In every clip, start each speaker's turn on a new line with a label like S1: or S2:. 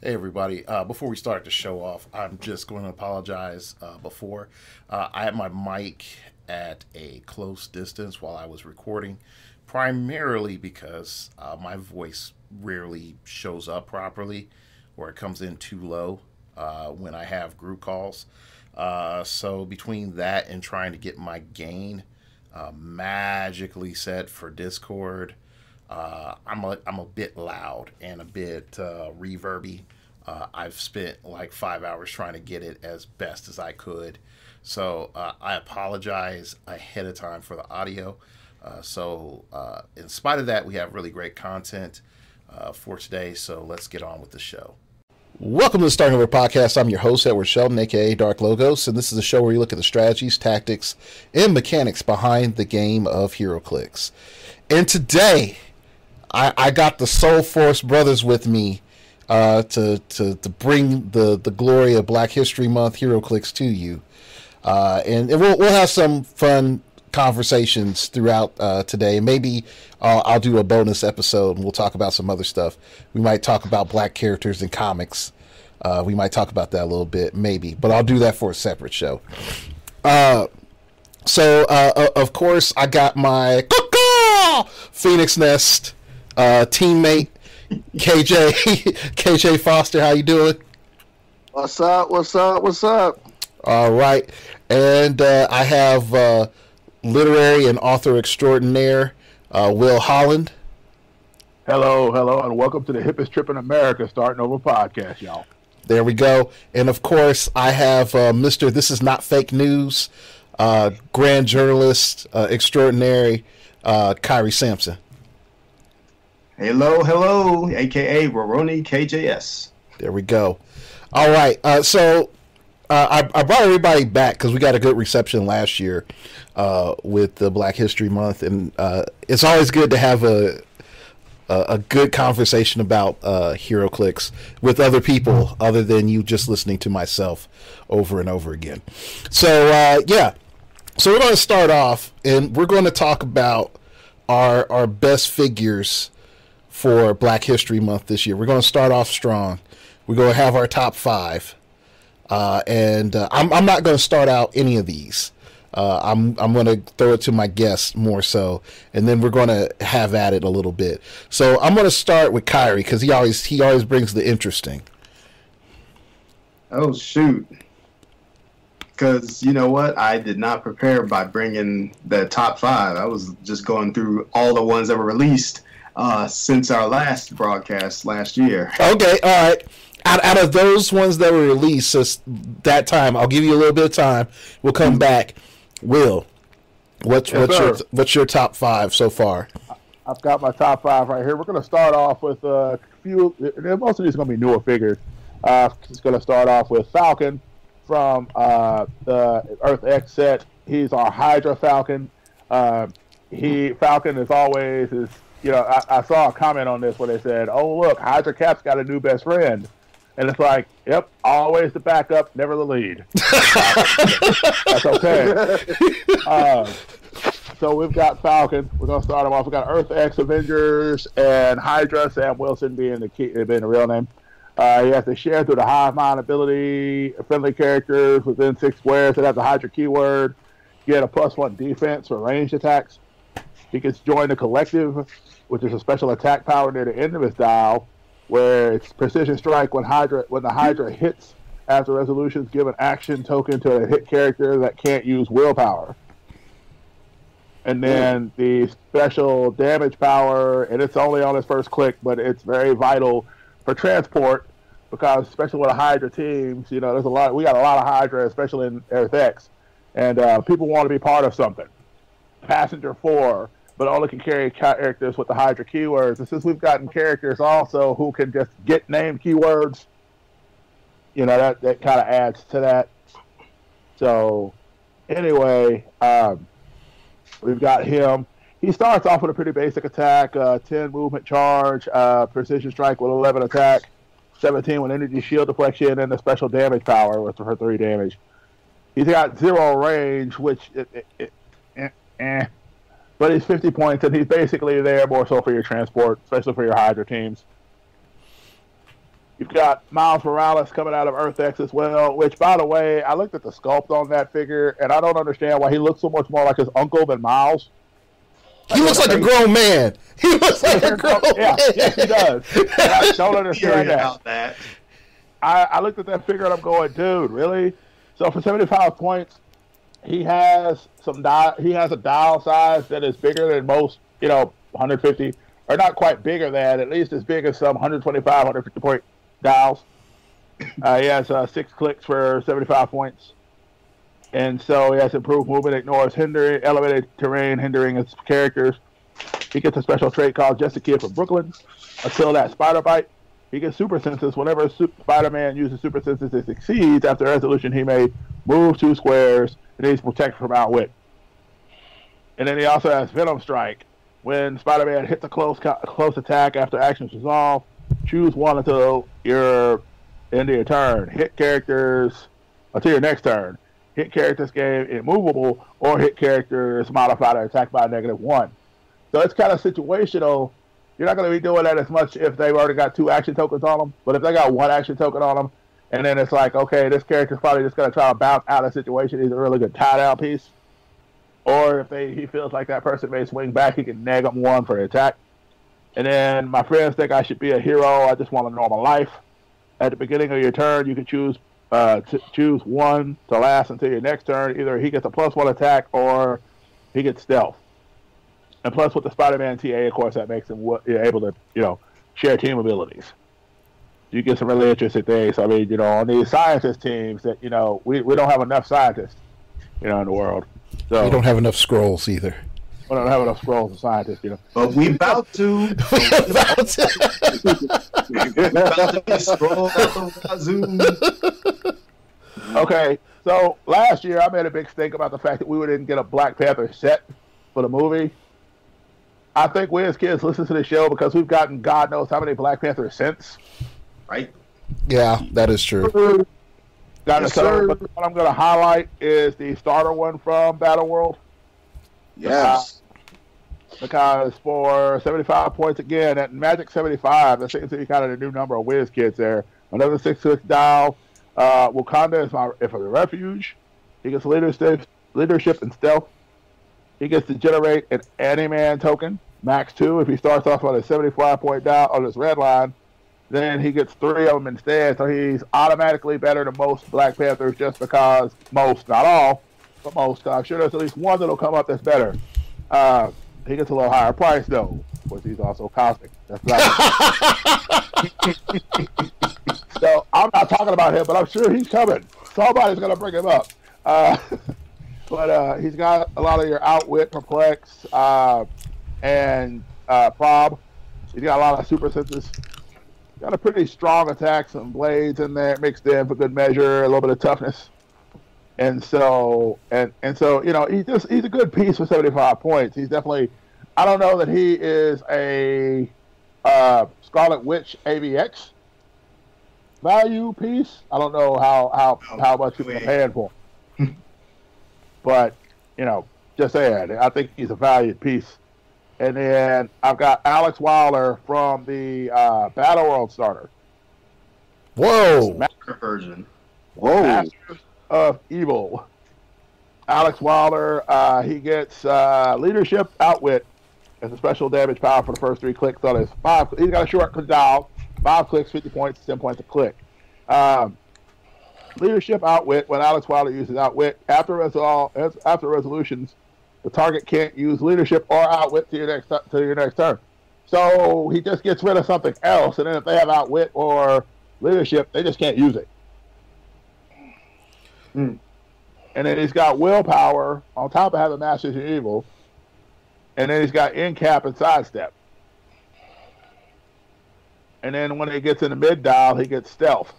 S1: Hey everybody! Before we start the show off, I'm just going to apologize. Before I had my mic at a close distance while I was recording, primarily because my voice rarely shows up properly, or it comes in too low when I have group calls. So between that and trying to get my gain magically set for Discord, I'm a bit loud and a bit reverby. I've spent like 5 hours trying to get it as best as I could, so I apologize ahead of time for the audio. In spite of that, we have really great content for today. So let's get on with the show. Welcome to the Starting Over Podcast. I'm your host, Edward Sheldon, aka Dark Logos, and this is a show where we look at the strategies, tactics, and mechanics behind the game of heroclix. And today, I got the Soul Force brothers with me to bring the glory of Black History Month heroclix to you, and we'll have some fun conversations throughout today. Maybe I'll do a bonus episode and we'll talk about some other stuff. We might talk about black characters in comics. We might talk about that a little bit, maybe, but I'll do that for a separate show. Of course, I got my Phoenix Nest teammate KJ Foster. How you doing?
S2: What's up? What's up? What's up?
S1: All right, and I have literary and author extraordinaire Will Holland.
S3: Hello, and welcome to the hippest trip in America, Starting Over Podcast, y'all.
S1: There we go. And of course, I have Mr. This Is Not Fake News, grand journalist extraordinary Kyrie Sampson.
S4: Hello, aka Roroni KJS.
S1: There we go. All right, so I brought everybody back because we got a good reception last year with the Black History Month, and it's always good to have a good conversation about heroclix with other people other than you just listening to myself over and over again. So so we're going to start off, and we're going to talk about our best figures for Black History Month this year. We're going to start off strong. We're going to have our top five. I'm not going to start out any of these. I'm going to throw it to my guests more so, and then we're going to have at it a little bit. So I'm going to start with Kyrie because he always brings the interesting.
S4: Oh shoot! Because you know what, I did not prepare by bringing the top five. I was just going through all the ones that were released since our last broadcast last year.
S1: Okay, all right. Out of those ones that were released since that time, I'll give you a little bit of time. We'll come back. Will, what's your top five so far?
S3: I've got my top five right here. We're going to start off with a few. Most of these are going to be newer figures. It's going to start off with Falcon from the Earth X set. He's our Hydra Falcon. Falcon is always is. You know, I saw a comment on this where they said, "Oh look, Hydra Cap's got a new best friend." And it's like, yep, always the backup, never the lead. That's okay. So we've got Falcon. We're going to start him off. We've got Earth X Avengers and Hydra, Sam Wilson being the real name. He has to share through the hive mind ability, friendly characters within 6 squares that have the Hydra keyword. Get a +1 defense for ranged attacks. He can join the collective, which is a special attack power near the end of his dial, where it's precision strike when the Hydra hits after resolutions, give an action token to a hit character that can't use willpower. And then the special damage power, and it's only on his first click, but it's very vital for transport because especially with the Hydra teams, you know, we got a lot of Hydra, especially in Earth X, and people want to be part of something. Passenger 4, but only can carry characters with the Hydra keywords. And since we've gotten characters also who can just get named keywords, you know, that kind of adds to that. So, anyway, we've got him. He starts off with a pretty basic attack, 10 movement charge, precision strike with 11 attack, 17 with energy shield deflection, and a special damage power with for 3 damage. He's got 0 range, which but he's 50 points, and he's basically there more so for your transport, especially for your Hydra teams. You've got Miles Morales coming out of Earth X as well, which, by the way, I looked at the sculpt on that figure, and I don't understand why he looks so much more like his uncle than Miles.
S5: He looks like a grown man. He looks like a grown man.
S3: Yes, he does. And I don't understand that.
S4: About that.
S3: I looked at that figure and I'm going, dude, really? So for 75 points, he has a dial size that is bigger than most, 150, or not quite bigger than, at least as big as some 125, 150 point dials. He has 6 clicks for 75 points. And so he has improved movement, ignores elevated terrain, hindering his characters. He gets a special trait called Just a Kid from Brooklyn. Until that spider bite. He gets super senses. Whenever Spider-Man uses super senses, it succeeds. After resolution, he may move 2 squares, and he's protected from outwit. And then he also has Venom Strike. When Spider-Man hits a close attack after action is resolved, choose one until your end of your turn. Hit characters until your next turn. Hit characters gain immovable, or hit characters modified or attacked by -1. So it's kind of situational. You're not going to be doing that as much if they've already got 2 action tokens on them. But if they got 1 action token on them, and then it's like, okay, this character's probably just going to try to bounce out of the situation. He's a really good tie-down piece. Or if he feels like that person may swing back, he can nag them 1 for the attack. And then my friends think I should be a hero. I just want a normal life. At the beginning of your turn, you can choose 1 to last until your next turn. Either he gets a +1 attack or he gets stealth. And plus, with the Spider-Man TA, of course, that makes him able to, share team abilities. You get some really interesting things. I mean, on these scientist teams that, we don't have enough scientists, in the world. So
S5: We don't have enough scrolls either.
S3: We don't have enough scrolls of scientists,
S4: But we about to. About to be scrolled out the wazoo.
S3: Okay, so last year I made a big stink about the fact that we didn't get a Black Panther set for the movie. I think we as kids listen to the show because we've gotten God knows how many Black Panther since.
S4: Right?
S5: Yeah, that is true.
S3: Yes, sir. What I'm going to highlight is the starter one from Battle World.
S2: Yes.
S3: Because for 75 points again, at Magic 75, that seems to be kind of the new number of Wiz kids there. Another 6 dial. Wakanda is for the refuge. He gets leadership and stealth. He gets to generate an Anti-Man token, max 2. If he starts off on a 75-point dial on his red line, then he gets 3 of them instead. So he's automatically better than most Black Panthers just because most, not all, but most. I'm sure there's at least one that'll come up that's better. He gets a little higher price, though, because he's also cosmic. That's right. So I'm not talking about him, but I'm sure he's coming. Somebody's going to bring him up. But he's got a lot of your outwit, perplex, and prob. He's got a lot of super senses. Got a pretty strong attack, some blades in there mixed in for good measure, a little bit of toughness. And so he's a good piece for 75 points. He's definitely, I don't know that he is a Scarlet Witch AVX value piece. I don't know how much people are paying for him. But, just saying, I think he's a valued piece. And then I've got Alex Wilder from the Battle World starter.
S5: Whoa!
S4: Master version.
S2: Whoa.
S3: Masters of Evil. Alex Wilder, he gets leadership, outwit, as a special damage power for the first 3 clicks on his 5. He's got a short dial, 5 clicks, 50 points, 10 points a click. Leadership, outwit. When Alex Wilder uses outwit, after resolutions, the target can't use leadership or outwit to your next turn. So he just gets rid of something else, and then if they have outwit or leadership, they just can't use it. And then he's got willpower on top of having Masters of Evil, and then he's got end cap and sidestep. And then when he gets in the mid dial, he gets stealth,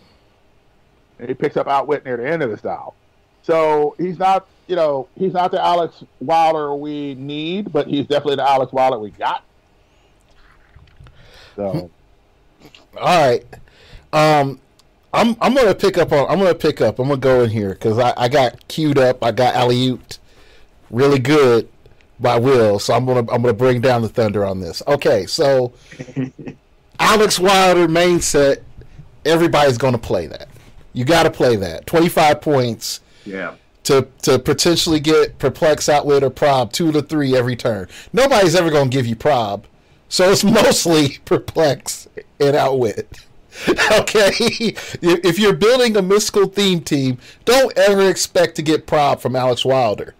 S3: and he picks up outwit near the end of his dial. So he's not the Alex Wilder we need, but he's definitely the Alex Wilder we got. So,
S5: all right, I'm gonna pick up. I'm gonna go in here because I got queued up. I got alley-ooped really good by Will, so I'm gonna bring down the thunder on this. Okay, so Alex Wilder main set everybody's going to play that. You got to play that. 25 points.
S4: Yeah.
S5: To potentially get Perplex, Outwit, or Prob 2 to 3 every turn. Nobody's ever going to give you Prob. So it's mostly Perplex and Outwit. Okay? If you're building a mystical theme team, don't ever expect to get Prob from Alex Wilder.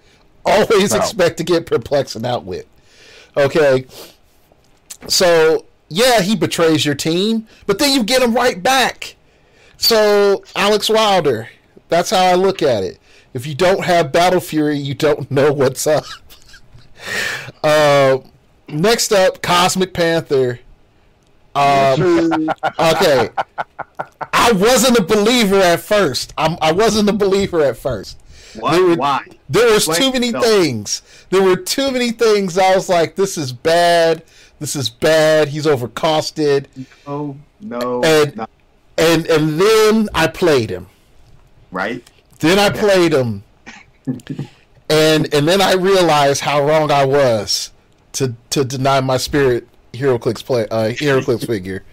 S5: Always expect to get Perplex and Outwit. Okay? So, yeah, he betrays your team, but then you get him right back. So, Alex Wilder, that's how I look at it. If you don't have Battle Fury, you don't know what's up. Next up, Cosmic Panther. Okay. I wasn't a believer at first. I wasn't a believer at first.
S4: Why?
S5: There was too many things. There were too many things. I was like, this is bad. This is bad. He's overcosted.
S4: No.
S5: And then I played him.
S4: Right?
S5: Then I played him. And then I realized how wrong I was to deny my spirit heroclix figure.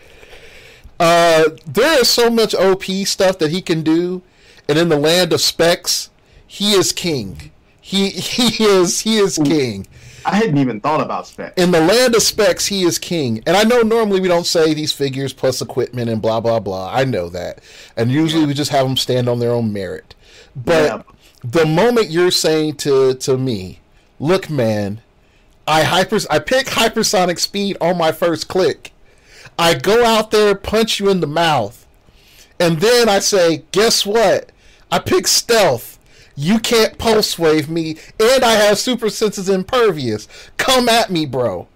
S5: There is so much OP stuff that he can do, and in the land of specs, he is king. He is king.
S4: I hadn't even thought about specs.
S5: In the land of specs, he is king. And I know normally we don't say these figures plus equipment and blah, blah, blah. I know that. And usually we just have them stand on their own merit. But the moment you're saying to me, look, man, I pick hypersonic speed on my first click. I go out there, punch you in the mouth. And then I say, guess what? I pick stealth. You can't pulse wave me, and I have super senses impervious. Come at me, bro.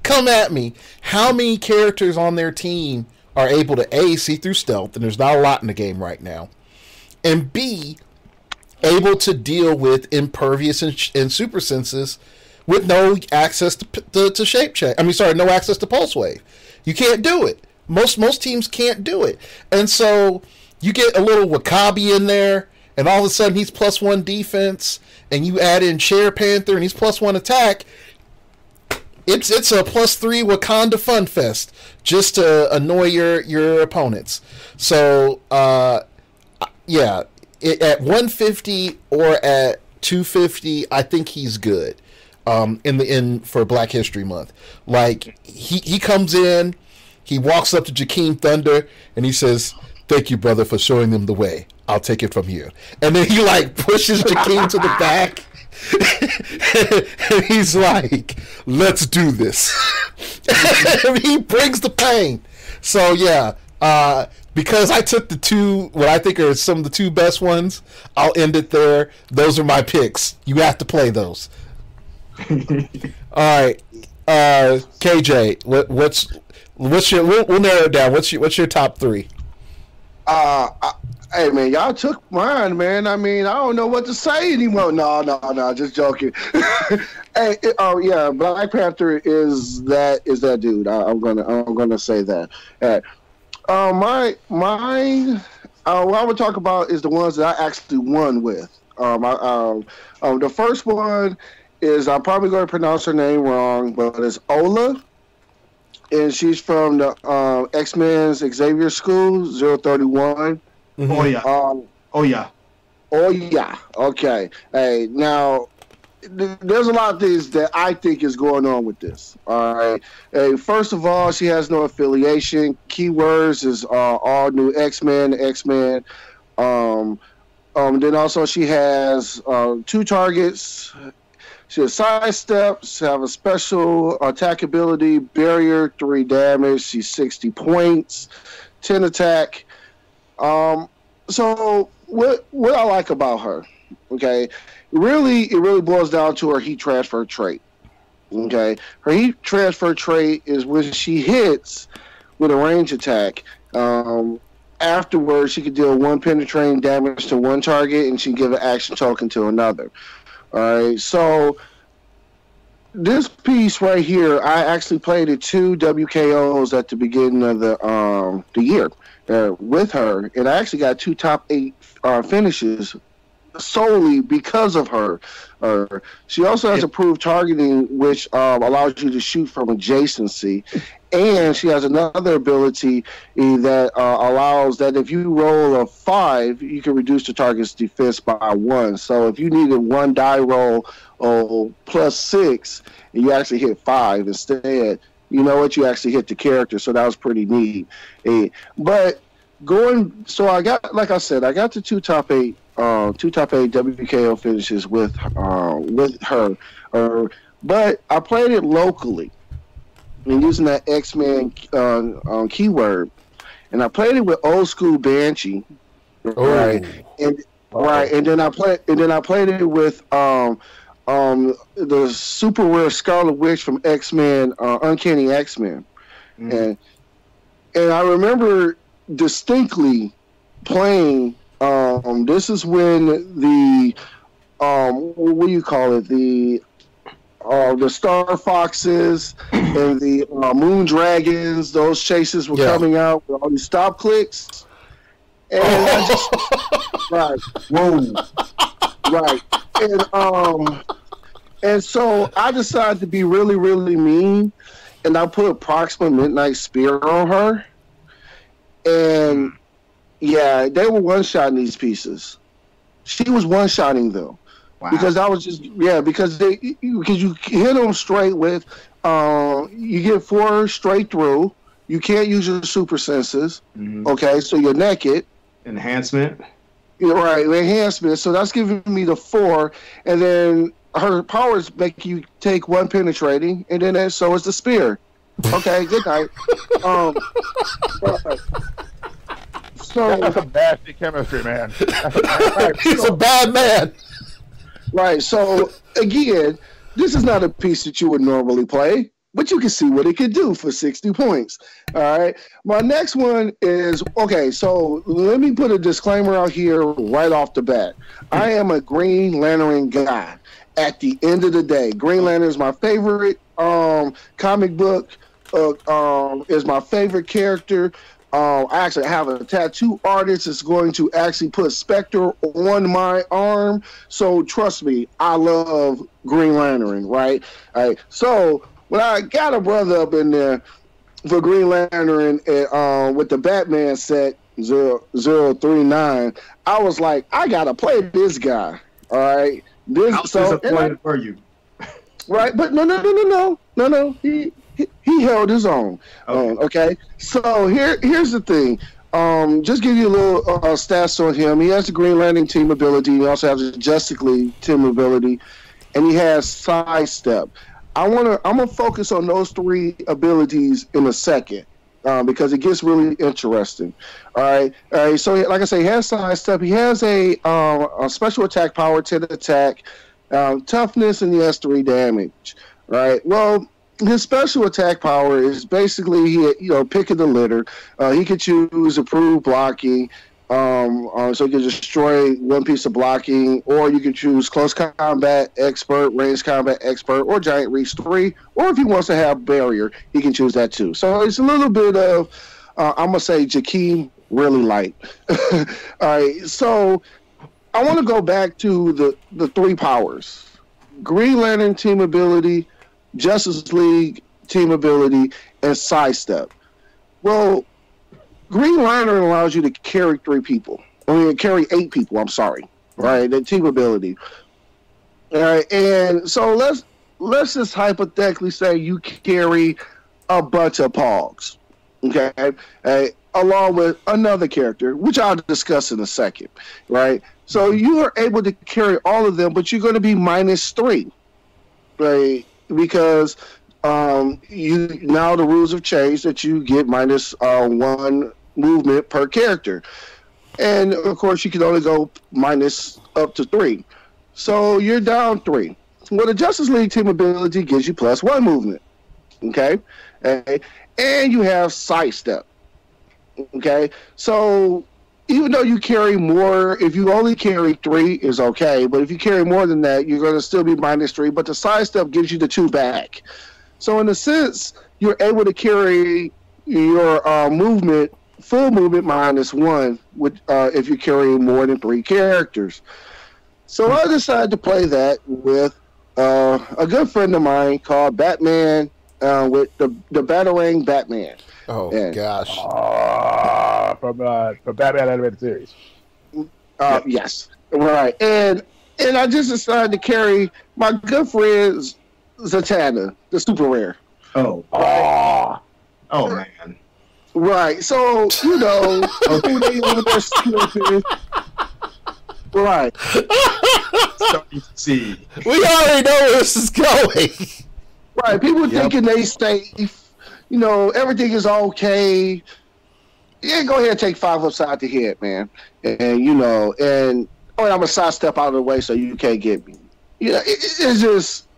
S5: Come at me. How many characters on their team are able to A, see through stealth, and there's not a lot in the game right now, and B, able to deal with impervious and super senses with no access to shape check. No access to pulse wave. You can't do it. Most teams can't do it. And so you get a little Wakabi in there, and all of a sudden he's +1 defense, and you add in Chair Panther and he's +1 attack. It's a +3 Wakanda Fun Fest just to annoy your opponents. So at 150 or at 250, I think he's good. For Black History Month, like he comes in, he walks up to Jakeem Thunder and he says, "Thank you, brother, for showing them the way. I'll take it from here." And then he like pushes Jakeem to the back. And he's like, "Let's do this." He brings the pain. So yeah, because I took the two, what I think are some of the two best ones, I'll end it there. Those are my picks. You have to play those. All right, KJ, what's your? We'll narrow it down. What's your top three?
S2: Hey man, y'all took mine, man. I mean, I don't know what to say anymore. No, just joking. Hey, Black Panther is that dude. I'm gonna say that. What I would talk about is the ones that I actually won with. The first one is, I'm probably going to pronounce her name wrong, but it's Ola, and she's from the X-Men's Xavier School 031.
S5: Mm-hmm.
S4: Oh yeah.
S2: Okay. Hey, now there's a lot of things that I think is going on with this. All right. Hey, first of all, she has no affiliation. Keywords is all new X-Men. Then also she has 2 targets. She has sidesteps, have a special attack ability, barrier, 3 damage. She's 60 points, 10 attack. So what I like about her, okay, it really boils down to her heat transfer trait. Okay, her heat transfer trait is when she hits with a range attack. Afterwards, she can deal 1 penetrating damage to 1 target, and she can give an action token to another. All right, so this piece right here, I actually played it 2 WKOs at the beginning of the year with her, and I actually got 2 top 8 finishes solely because of her. She also has approved targeting, which allows you to shoot from adjacency, and she has another ability that allows that if you roll a 5, you can reduce the target's defense by 1. So if you needed one die roll plus 6, and you actually hit 5 instead, you know what? You actually hit the character. So that was pretty neat. But so I got, like I said, I got the two top 8 WKO finishes with her. But I played it locally and using that X-Men keyword, and I played it with old school Banshee, right? And then I played it with the super rare Scarlet Witch from X-Men, Uncanny X-Men, and I remember distinctly playing. This is when the what do you call it? The Star Foxes and the Moon Dragons, those chases were coming out with all these stop clicks. And I just right. And so I decided to be really, really mean, and I put Proxima Midnight Spear on her. And yeah, they were one-shotting these pieces. She was one-shotting them. Wow. Because I was just because you hit them straight with you get 4 straight through. You can't use your super senses. Okay, so you're naked.
S4: Enhancement.
S2: You're right, enhancement. So that's giving me the 4, and then her powers make you take 1 penetrating, and then so is the spear. Okay, good night. So
S3: that's a nasty chemistry, man.
S5: He's a bad man.
S2: Right, so again, this is not a piece that you would normally play, but you can see what it could do for 60 points. All right, my next one is, okay, so let me put a disclaimer out here right off the bat. I am a Green Lantern guy. At the end of the day, Green Lantern is my favorite comic book, is my favorite character. I actually have a tattoo artist that's going to actually put Spectre on my arm. So trust me, I love Green Lantern, right? All right. So when I got a brother up in there for Green Lantern with the Batman set 039, I was like, I gotta play this guy. All right.
S4: How disappointed were you?
S2: Right, but no. He held his own. Okay. So here's the thing. Just give you a little stats on him. He has the Green Lantern team ability. He also has the Justice League team ability, and he has sidestep. I'm gonna focus on those 3 abilities in a second because it gets really interesting. All right. So like I say, he has sidestep. He has a special attack power, 10 attack, toughness, and he has 3 damage. Right. Well, his special attack power is basically pick of the litter. He could choose approved blocking, so he can destroy 1 piece of blocking, or you can choose close combat expert, ranged combat expert, or giant reach 3. Or if he wants to have barrier, he can choose that too. So it's a little bit of I'm gonna say Jakeem really light. All right, so I want to go back to the 3 powers: Green Lantern team ability, Justice League team ability, and sidestep. Well, Green Lantern allows you to carry 3 people. Carry 8 people. I'm sorry. Right, the team ability. All right, and so let's just hypothetically say you carry a bunch of Pogs. Okay, along with another character, which I'll discuss in a second. Right, so you are able to carry all of them, but you're going to be -3. Right. Because the rules have changed that you get -1 movement per character, and of course you can only go minus up to 3, so you're down 3. Well, the Justice League team ability gives you +1 movement, okay, and you have sidestep, okay. So even though you carry more, if you only carry 3 is okay, but if you carry more than that, you're going to still be -3, but the sidestep gives you the 2 back. So in a sense, you're able to carry your full movement -1 if you carry more than 3 characters. So I decided to play that with a good friend of mine called Batman with the Batarang Batman.
S5: Oh
S2: And,
S5: gosh.
S3: From Batman animated series.
S2: Yes, right. And I just decided to carry my good friend Zatanna, the super rare.
S4: Oh,
S3: Oh,
S4: man.
S2: Right. So you know, people they over there slipping. Right.
S4: Starting to see.
S5: We already know where this is going.
S2: Right. People thinking they safe. You know, everything is okay. Yeah, go ahead and take 5 upside the head, man. And you know, and I'm gonna sidestep out of the way so you can't get me. You know, it's just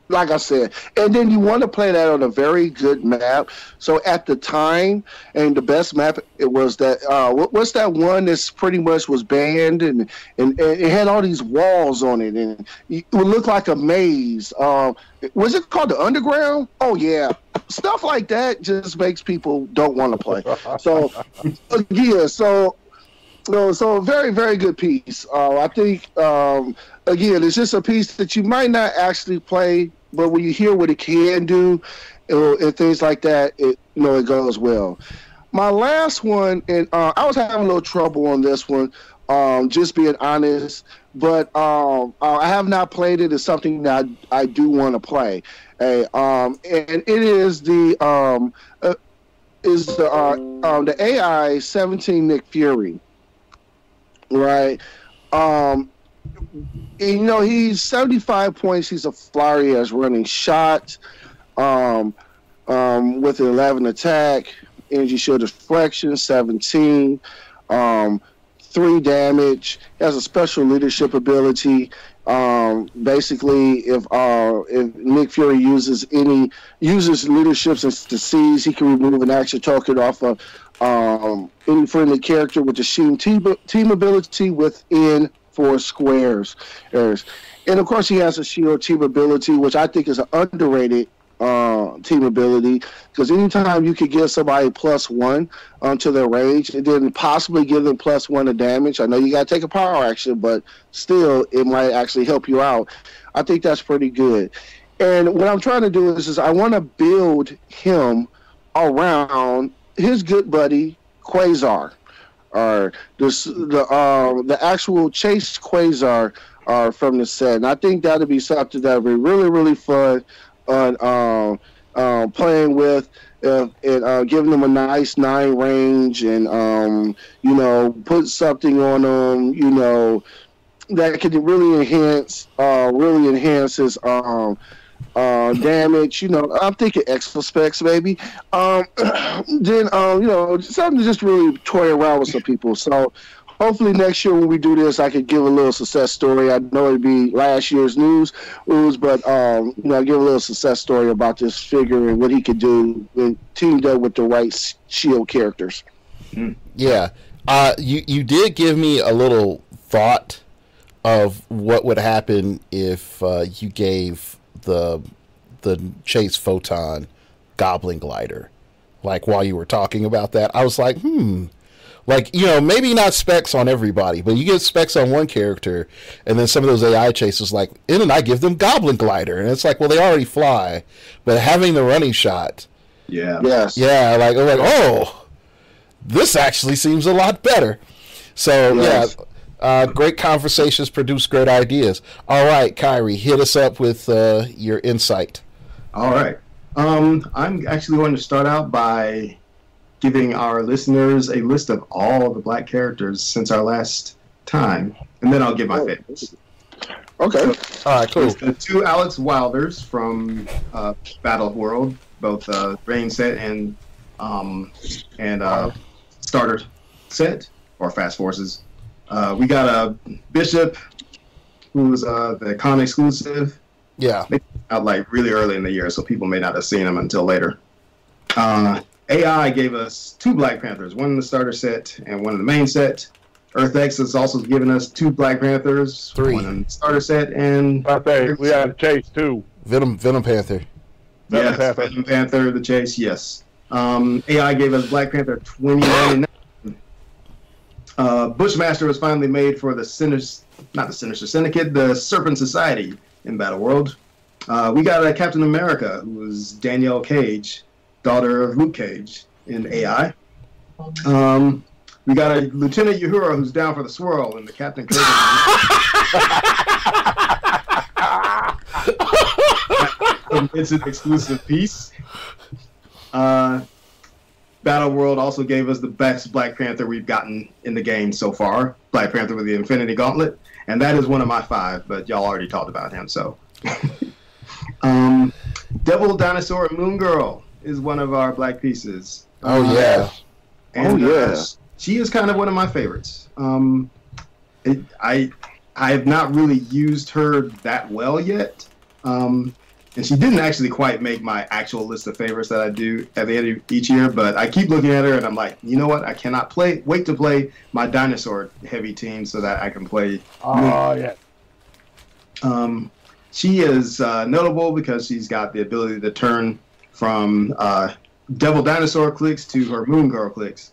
S2: like I said. And then you want to play that on a very good map. So at the time, and the best map, it was that what's that one that's pretty much was banned and it had all these walls on it and it would look like a maze. Was it called the Underground? Oh yeah, stuff like that just makes people don't want to play. So yeah, so very, very good piece. I think again, it's just a piece that you might not actually play, but when you hear what it can do and things like that, it goes well. My last one, and I was having a little trouble on this one, just being honest, but I have not played it. It's something that I do want to play. And it is the AI 17 Nick Fury. Right. He's 75 points. He's a flyer. He has running shot with an 11 attack, energy shield deflection, 17, 3 damage. He has a special leadership ability. Basically, if Nick Fury uses leaderships to seize, he can remove an action token off of any friendly character with the team ability within 4 squares. And of course, he has a shield team ability, which I think is an underrated team ability, because anytime you could give somebody +1 to their range and then possibly give them +1 to damage, I know you got to take a power action, but still it might actually help you out. I think that's pretty good. And what I'm trying to do is I want to build him around his good buddy Quasar, or the actual Chase Quasar from the set. And I think that'd be something that would be really, really fun on playing with, and giving them a nice 9 range, and put something on them, that could really enhance his damage. I'm thinking extra specs maybe. Then something to just really toy around with some people. So hopefully next year when we do this, I could give a little success story. I know it'd be last year's news, but give a little success story about this figure and what he could do when teamed up with the right shield characters.
S5: Yeah, you did give me a little thought of what would happen if you gave the Chase Photon Goblin Glider. Like, while you were talking about that, I was like, like, maybe not specs on everybody, but you get specs on one character, and then some of those AI chases, like, and then I give them Goblin Glider, and it's like, well, they already fly, but having the running shot,
S2: yes,
S5: yeah, like, I'm like, oh, this actually seems a lot better. So yes. Great conversations produce great ideas. All right, Kyrie, hit us up with your insight.
S4: All right. I'm actually going to start out by giving our listeners a list of all the black characters since our last time, and then I'll give my favorites.
S2: Okay.
S5: All right, cool.
S4: The 2 Alex Wilders from Battle World, both Rain set and starter set, or Fast Forces. We got a Bishop, who's the con exclusive.
S5: Yeah.
S4: They came out like really early in the year, so people may not have seen him until later. AI gave us 2 Black Panthers, one in the starter set and one in the main set. EarthX has also given us 2 Black Panthers,
S5: 3.
S4: one in the starter set, and
S3: we had Chase too.
S5: Venom Panther.
S4: Venom Panther, the Chase, yes. AI gave us Black Panther 2099. Bushmaster was finally made for the Syndicate, the Serpent Society in Battle World. We got a Captain America, who was Danielle Cage, daughter of Luke Cage in AI. We got a Lieutenant Uhura, who's down for the swirl in the Captain Kirby. It's an exclusive piece. Battle World also gave us the best Black Panther we've gotten in the game so far. Black Panther with the Infinity Gauntlet. And that is one of my 5, but y'all already talked about him, so. Devil, Dinosaur, and Moon Girl is one of our Black pieces.
S5: Oh, yeah.
S4: And, she is kind of one of my favorites. I have not really used her that well yet. And she didn't actually quite make my actual list of favorites that I do at the end of each year, but I keep looking at her and I'm like, you know what? I cannot wait to play my dinosaur-heavy team so that I can play.
S3: Oh, yeah.
S4: She is notable because she's got the ability to turn from Devil Dinosaur Clix to her Moon Girl Clix.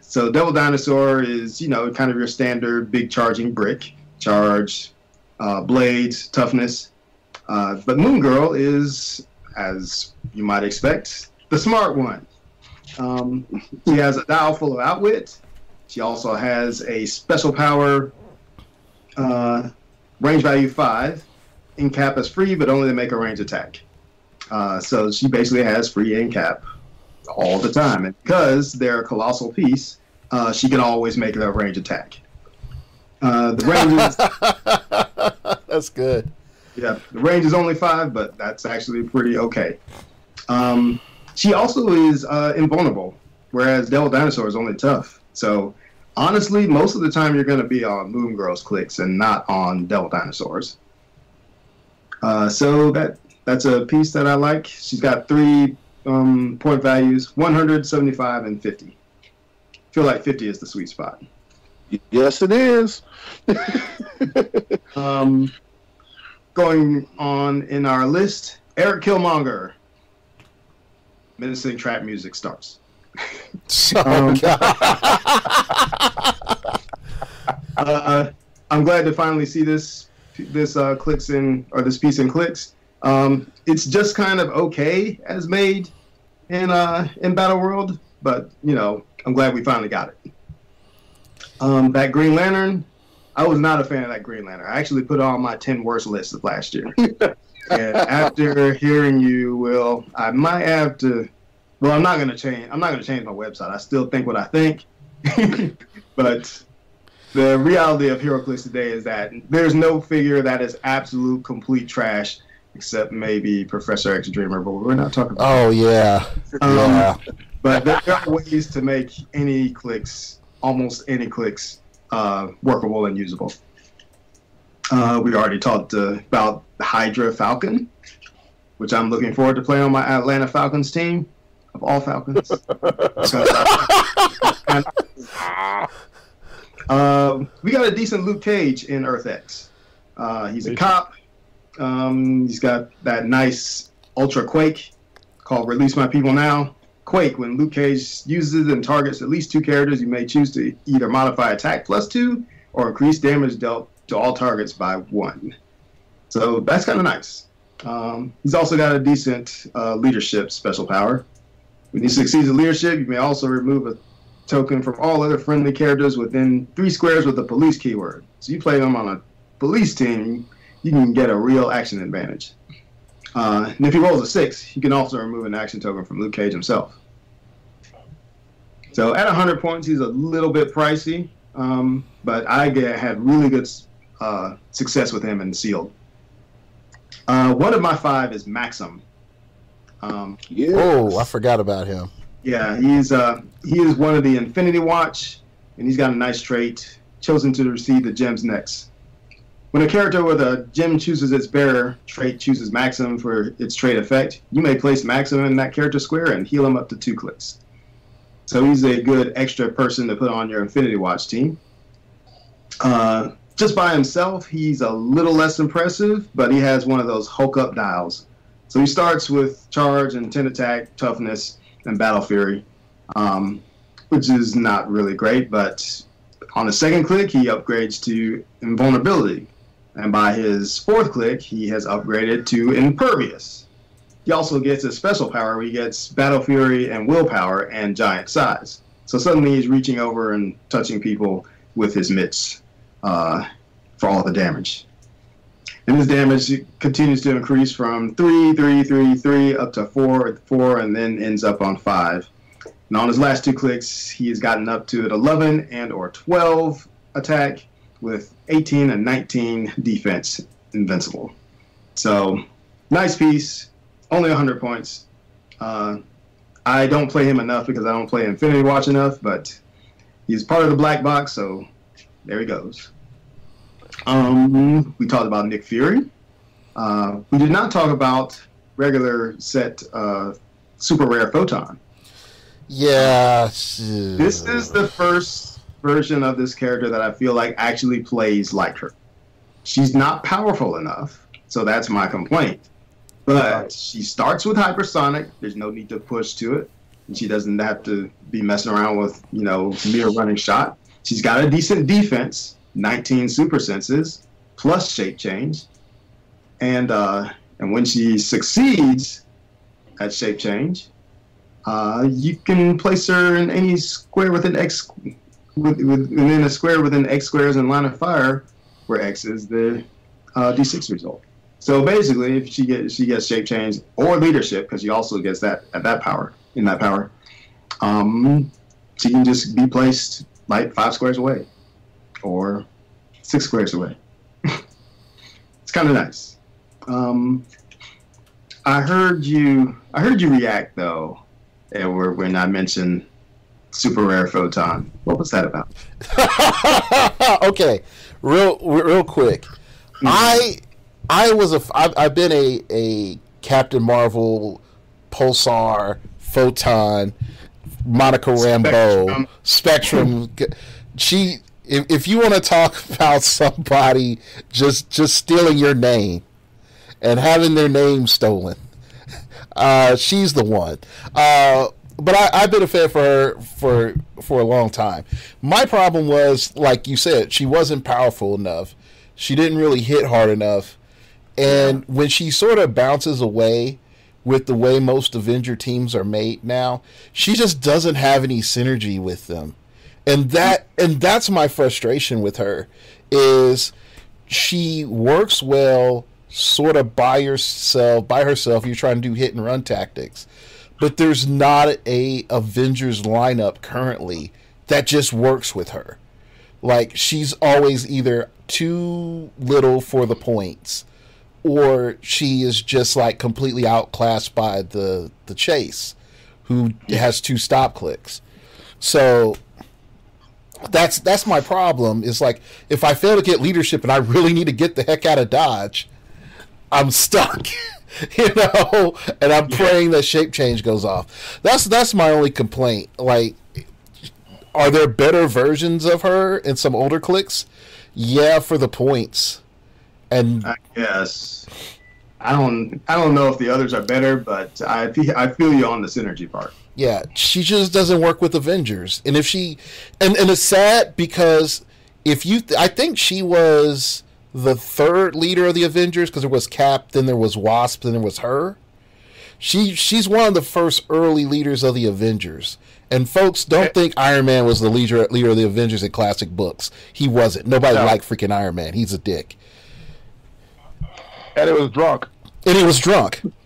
S4: So Devil Dinosaur is, kind of your standard big charging brick. Charge, blades, toughness. But Moon Girl is, as you might expect, the smart one. She has a dial full of outwit. She also has a special power, range value 5. In cap is free, but only to make a range attack. So she basically has free in cap all the time. And because they're a colossal piece, she can always make a range attack. The range is...
S5: That's good.
S4: Yeah, the range is only 5, but that's actually pretty okay. She also is invulnerable, whereas Devil Dinosaur is only tough. So, honestly, most of the time you're going to be on Moon Girl's Clix and not on Devil Dinosaurs. So that's a piece that I like. She's got 3 point values, 100, 75, and 50. I feel like 50 is the sweet spot.
S2: Yes, it is.
S4: Going on in our list, Eric Killmonger. Menacing trap music starts.
S5: Oh,
S4: I'm glad to finally see this Clix this piece in Clix. It's just kind of okay as made in Battle World, but I'm glad we finally got it. That Green Lantern. I was not a fan of that Green Lantern. I actually put it on my 10 worst list of last year. And after hearing you, Will, I might have to. Well, I'm not going to change my website. I still think what I think. But the reality of heroclix today is that there's no figure that is absolute complete trash, except maybe Professor X Dreamer. But we're not talking about.
S5: Oh yeah. Yeah.
S4: But there are ways to make any Clix, almost any Clix, workable and usable. We already talked about the Hydra Falcon, which I'm looking forward to playing on my Atlanta Falcons team, of all Falcons. We got a decent Luke Cage in Earth X. He's a cop. He's got that nice Ultra Quake called Release My People Now. Quake, when Luke Cage uses and targets at least 2 characters, you may choose to either modify attack +2 or increase damage dealt to all targets by 1. So that's kind of nice. He's also got a decent leadership special power. When he succeeds in leadership, you may also remove a token from all other friendly characters within 3 squares with a police keyword. So you play him on a police team, you can get a real action advantage. And if he rolls a 6, you can also remove an action token from Luke Cage himself. So at 100 points, he's a little bit pricey, but I had really good success with him in Sealed. One of my 5 is Maxim.
S2: Yes.
S5: Oh, I forgot about him.
S4: Yeah, he is one of the Infinity Watch, and he's got a nice trait, chosen to receive the gems next. When a character with a gem chooses its bearer, trait chooses Maxim for its trait effect, you may place Maxim in that character square and heal him up to 2 clicks. So he's a good extra person to put on your Infinity Watch team. Just by himself, he's a little less impressive, but he has one of those Hulk up dials. So he starts with charge and 10 attack, toughness, and battle fury, which is not really great, but on the second click, he upgrades to invulnerability. And by his fourth click, he has upgraded to Impervious. He also gets a special power where he gets Battle Fury and Willpower and Giant Size. So suddenly he's reaching over and touching people with his mitts for all the damage. And his damage continues to increase from 3, 3, 3, 3 up to 4, 4, and then ends up on 5. And on his last 2 clicks, he has gotten up to an 11 and or 12 attack with 18 and 19 defense invincible. So, nice piece. Only 100 points. I don't play him enough because I don't play Infinity Watch enough, but he's part of the black box, so there he goes. We talked about Nick Fury. We did not talk about regular set super rare Photon.
S5: Yeah.
S4: This is the first version of this character that I feel like actually plays like her. She's not powerful enough, so that's my complaint. But she starts with hypersonic. There's no need to push to it. And she doesn't have to be messing around with, mere running shot. She's got a decent defense, 19 super senses, plus shape change. And when she succeeds at shape change, you can place her in any square within X, within a square within X squares in line of fire, where X is the D6 result. So basically, if she gets shape change or leadership, because she also gets that at that power, she can just be placed like 5 squares away or 6 squares away. It's kind of nice. I heard you react though, Edward, when I mentioned super rare Photon. What was that about?
S5: Okay, real quick. I've been a Captain Marvel, Pulsar, Photon, Monica Rambeau, Spectrum. If you want to talk about somebody just stealing your name and having their name stolen, she's the one. But I've been a fan for her for a long time. My problem was, like you said, she wasn't powerful enough. She didn't really hit hard enough. And when she sort of bounces away with the way most Avenger teams are made now, she just doesn't have any synergy with them. And that's my frustration with her, is she works well sort of by herself. You're trying to do hit and run tactics. But there's not a Avengers lineup currently that just works with her. Like, she's always either too little for the points, or she is just like completely outclassed by the Chase, who has 2 stop clicks. So that's my problem. Is like, if I fail to get leadership and I really need to get the heck out of Dodge, I'm stuck. And I'm praying that shape change goes off. That's my only complaint. Like, are there better versions of her in some older clicks? Yeah, for the points. And
S4: I guess I don't know if the others are better, but I feel you on the synergy part.
S5: Yeah, she just doesn't work with Avengers. And if she and it's sad because I think she was the 3rd leader of the Avengers, because there was Cap, then there was Wasp, then there was her. She's one of the first early leaders of the Avengers. And folks, don't think Iron Man was the leader of the Avengers in classic books. He wasn't. Nobody liked freaking Iron Man. He's a dick.
S3: And it was drunk.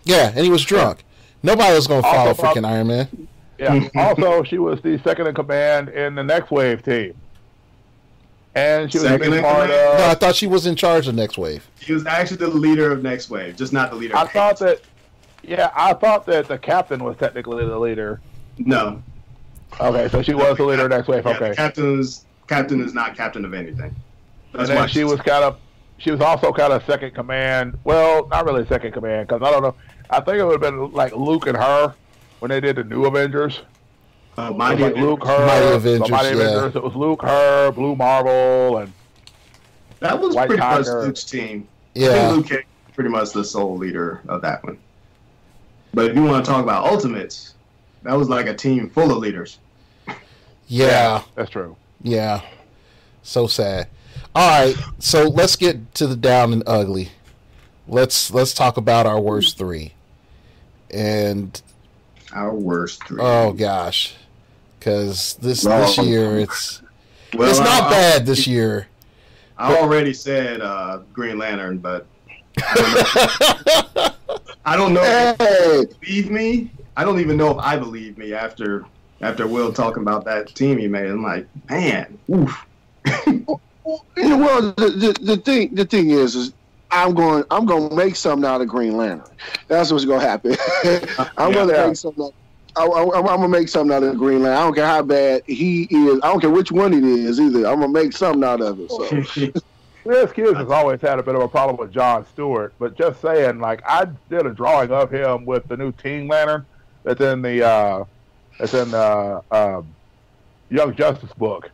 S5: Yeah, and he was drunk. Nobody was going to follow freaking Iron Man.
S3: Yeah. Also, she was the second in command in the Next Wave team. And she was a big part of...
S5: No, I thought she was in charge of Next Wave.
S4: She was actually the leader of Next Wave, just not the leader.
S3: I thought that the captain was technically the leader.
S4: No.
S3: Okay, so she was the leader of Next Wave. Okay.
S4: The captain is not captain of anything.
S3: That's why she was also kind of second command. Well, not really second command, because I don't know. I think it would have been like Luke and her when they did the New Avengers.
S4: Mighty Avengers.
S3: Luke, her,
S5: Mighty Avengers,
S3: Mighty Avengers. It was Luke, her, Blue Marvel, and
S4: that was
S3: White
S4: pretty
S3: Tiger.
S4: much Luke's team.
S5: Yeah,
S4: I think Luke is pretty much the sole leader of that one. But if you want to talk about Ultimates, that was like a team full of leaders.
S5: Yeah,
S3: that's true.
S5: Yeah, so sad. All right, so let's get to the down and ugly. Let's talk about our worst three. And
S4: Our worst three.
S5: oh gosh, because this year it's
S4: Well,
S5: not bad this year.
S4: I already said Green Lantern, but I don't know if you believe me. I don't even know if I believe me after Will talking about that team he made. I'm like, man, oof.
S2: Well, the thing is I'm going to make something out of Green Lantern. That's what's going to happen. I'm going to make something. I'm gonna make something out of Green Lantern. I don't care how bad he is. I don't care which one it is either. I'm gonna make something out of it. So.
S3: Liz Hughes has always had a bit of a problem with John Stewart, but just saying, like, I did a drawing of him with the new Teen Lantern that's in the Young Justice book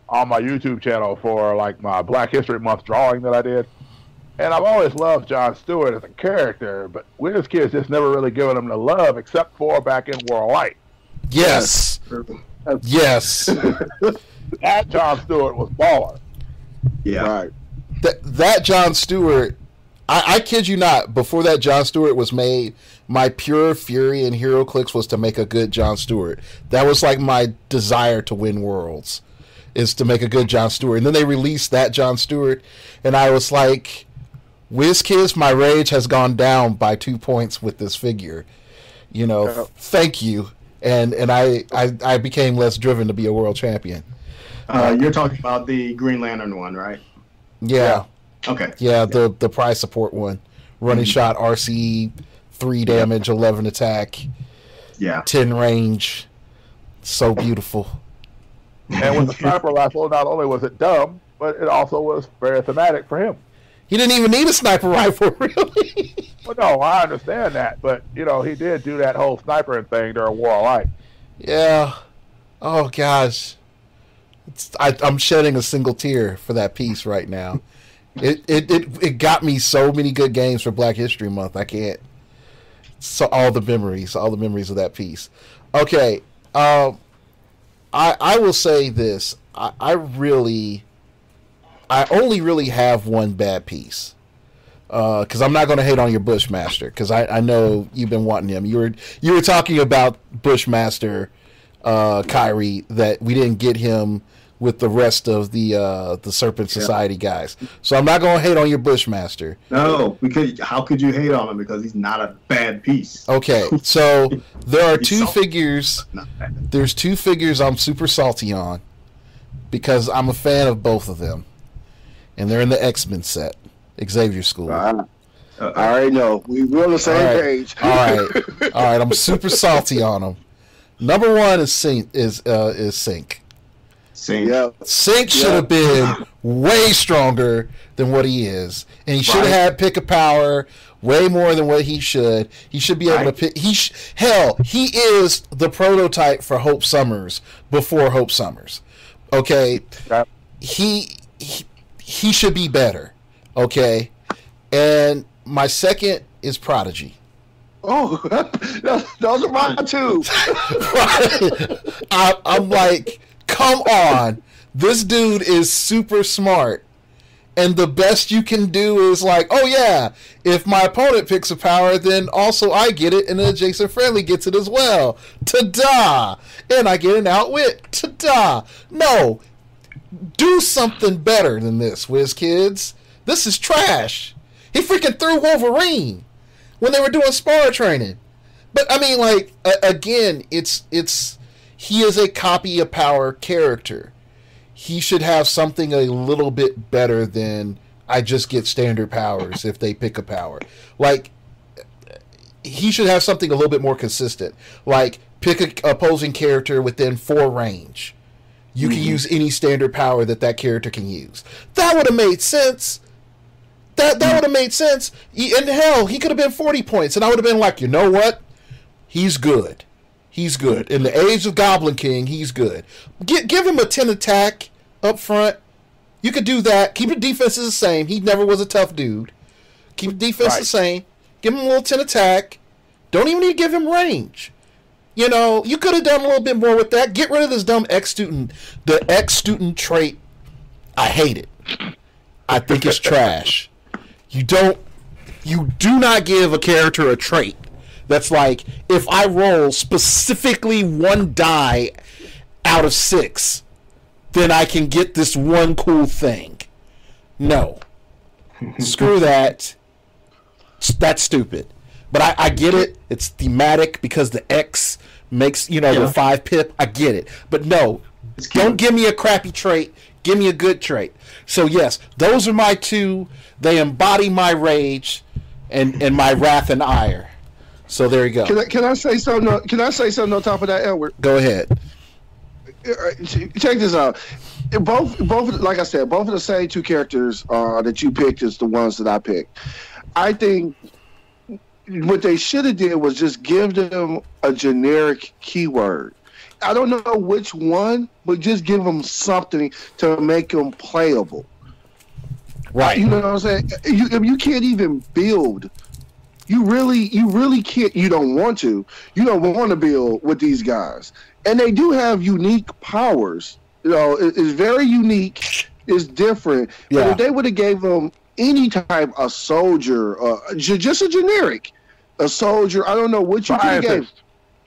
S3: on my YouTube channel for like my Black History Month drawing that I did. And I've always loved John Stewart as a character, but Wiz Kids just never really given him the love, except for back in World Light.
S5: Yes. Yes.
S3: That John Stewart was baller.
S4: Yeah.
S2: Right.
S5: That John Stewart, I kid you not, before that John Stewart was made, my pure fury in HeroClix was to make a good John Stewart. That was like my desire to win worlds, is to make a good John Stewart. And then they released that John Stewart, and I was like, WizKids, my rage has gone down by 2 points with this figure. You know, thank you. And I became less driven to be a world champion.
S4: You're talking about the Green Lantern one, right?
S5: Yeah.
S4: Okay.
S5: Yeah, the prize support one. Running shot, RC, 3 damage, 11 attack, 10 range. So beautiful.
S3: And with the sniper rifle, not only was it dumb, but it also was very thematic for him.
S5: He didn't even need a sniper rifle, really.
S3: Well, no, I understand that, but you know he did do that whole snipering thing during War of Light.
S5: Yeah. Oh gosh, I'm shedding a single tear for that piece right now. It got me so many good games for Black History Month. I can't. So all the memories of that piece. Okay, I will say this. I only really have one bad piece. Because I'm not going to hate on your Bushmaster, because I know you've been wanting him. You were talking about Bushmaster, Kyrie, that we didn't get him with the rest of the Serpent Society guys. So I'm not going to hate on your Bushmaster.
S4: No, because how could you hate on him? Because he's not a bad piece.
S5: Okay, so there are two figures. There's 2 figures I'm super salty on, because I'm a fan of both of them, and they're in the X-Men set. Xavier School.
S2: I already know. We're on the same page.
S5: All right. I'm super salty on them. Number 1 is Sync. Sync.
S2: Yeah.
S5: Sync should have been way stronger than what he is, and he should have had pick a power way more than what he should. He should be able to pick. He is the prototype for Hope Summers before Hope Summers. Okay, he should be better. Okay, and my second is Prodigy.
S2: Oh, those are mine too.
S5: I'm like, come on, this dude is super smart, and the best you can do is like, oh yeah, if my opponent picks a power, then also I get it, and an adjacent friendly gets it as well. Ta-da! And I get an outwit. Ta-da! No, do something better than this, WizKids. This is trash. He freaking threw Wolverine when they were doing spar training. But I mean, like, again, he is a copy of power character. He should have something a little bit better than I just get standard powers if they pick a power. Like, he should have something a little bit more consistent. Like, pick an opposing character within 4 range. You can use any standard power that character can use. That would have made sense. That would have made sense. And hell, he could have been 40 points, and I would have been like, you know what? He's good. He's good. In the age of Goblin King, he's good. Give him a 10 attack up front. You could do that. Keep the defenses the same. He never was a tough dude. Keep the defense the same. Give him a little 10 attack. Don't even need to give him range. You know, you could have done a little bit more with that. Get rid of this dumb X-Student. The X-Student trait, I hate it. I think it's trash. You do not give a character a trait that's like, if I roll specifically 1 die out of 6, then I can get this one cool thing. No. Screw that. That's stupid. But I get it. It's thematic because the X makes, the 5 pip. I get it. But no, don't give me a crappy trait. Give me a good trait. So yes, those are my 2. They embody my rage and my wrath and ire. So there you go.
S2: Can I say something? Can I say something on top of that, Edward?
S5: Go ahead.
S2: Check this out. Both, like I said, both of the same 2 characters that you picked is the ones that I picked. I think what they should have did was just give them a generic keyword. I don't know which one, but just give them something to make them playable.
S5: Right.
S2: You know what I'm saying? You can't even build. You really can't. You don't want to. You don't want to build with these guys. And they do have unique powers. It's very unique. It's different.
S5: Yeah.
S2: But if they would have gave them any type of soldier, just a generic, a soldier, I don't know what you could have gave.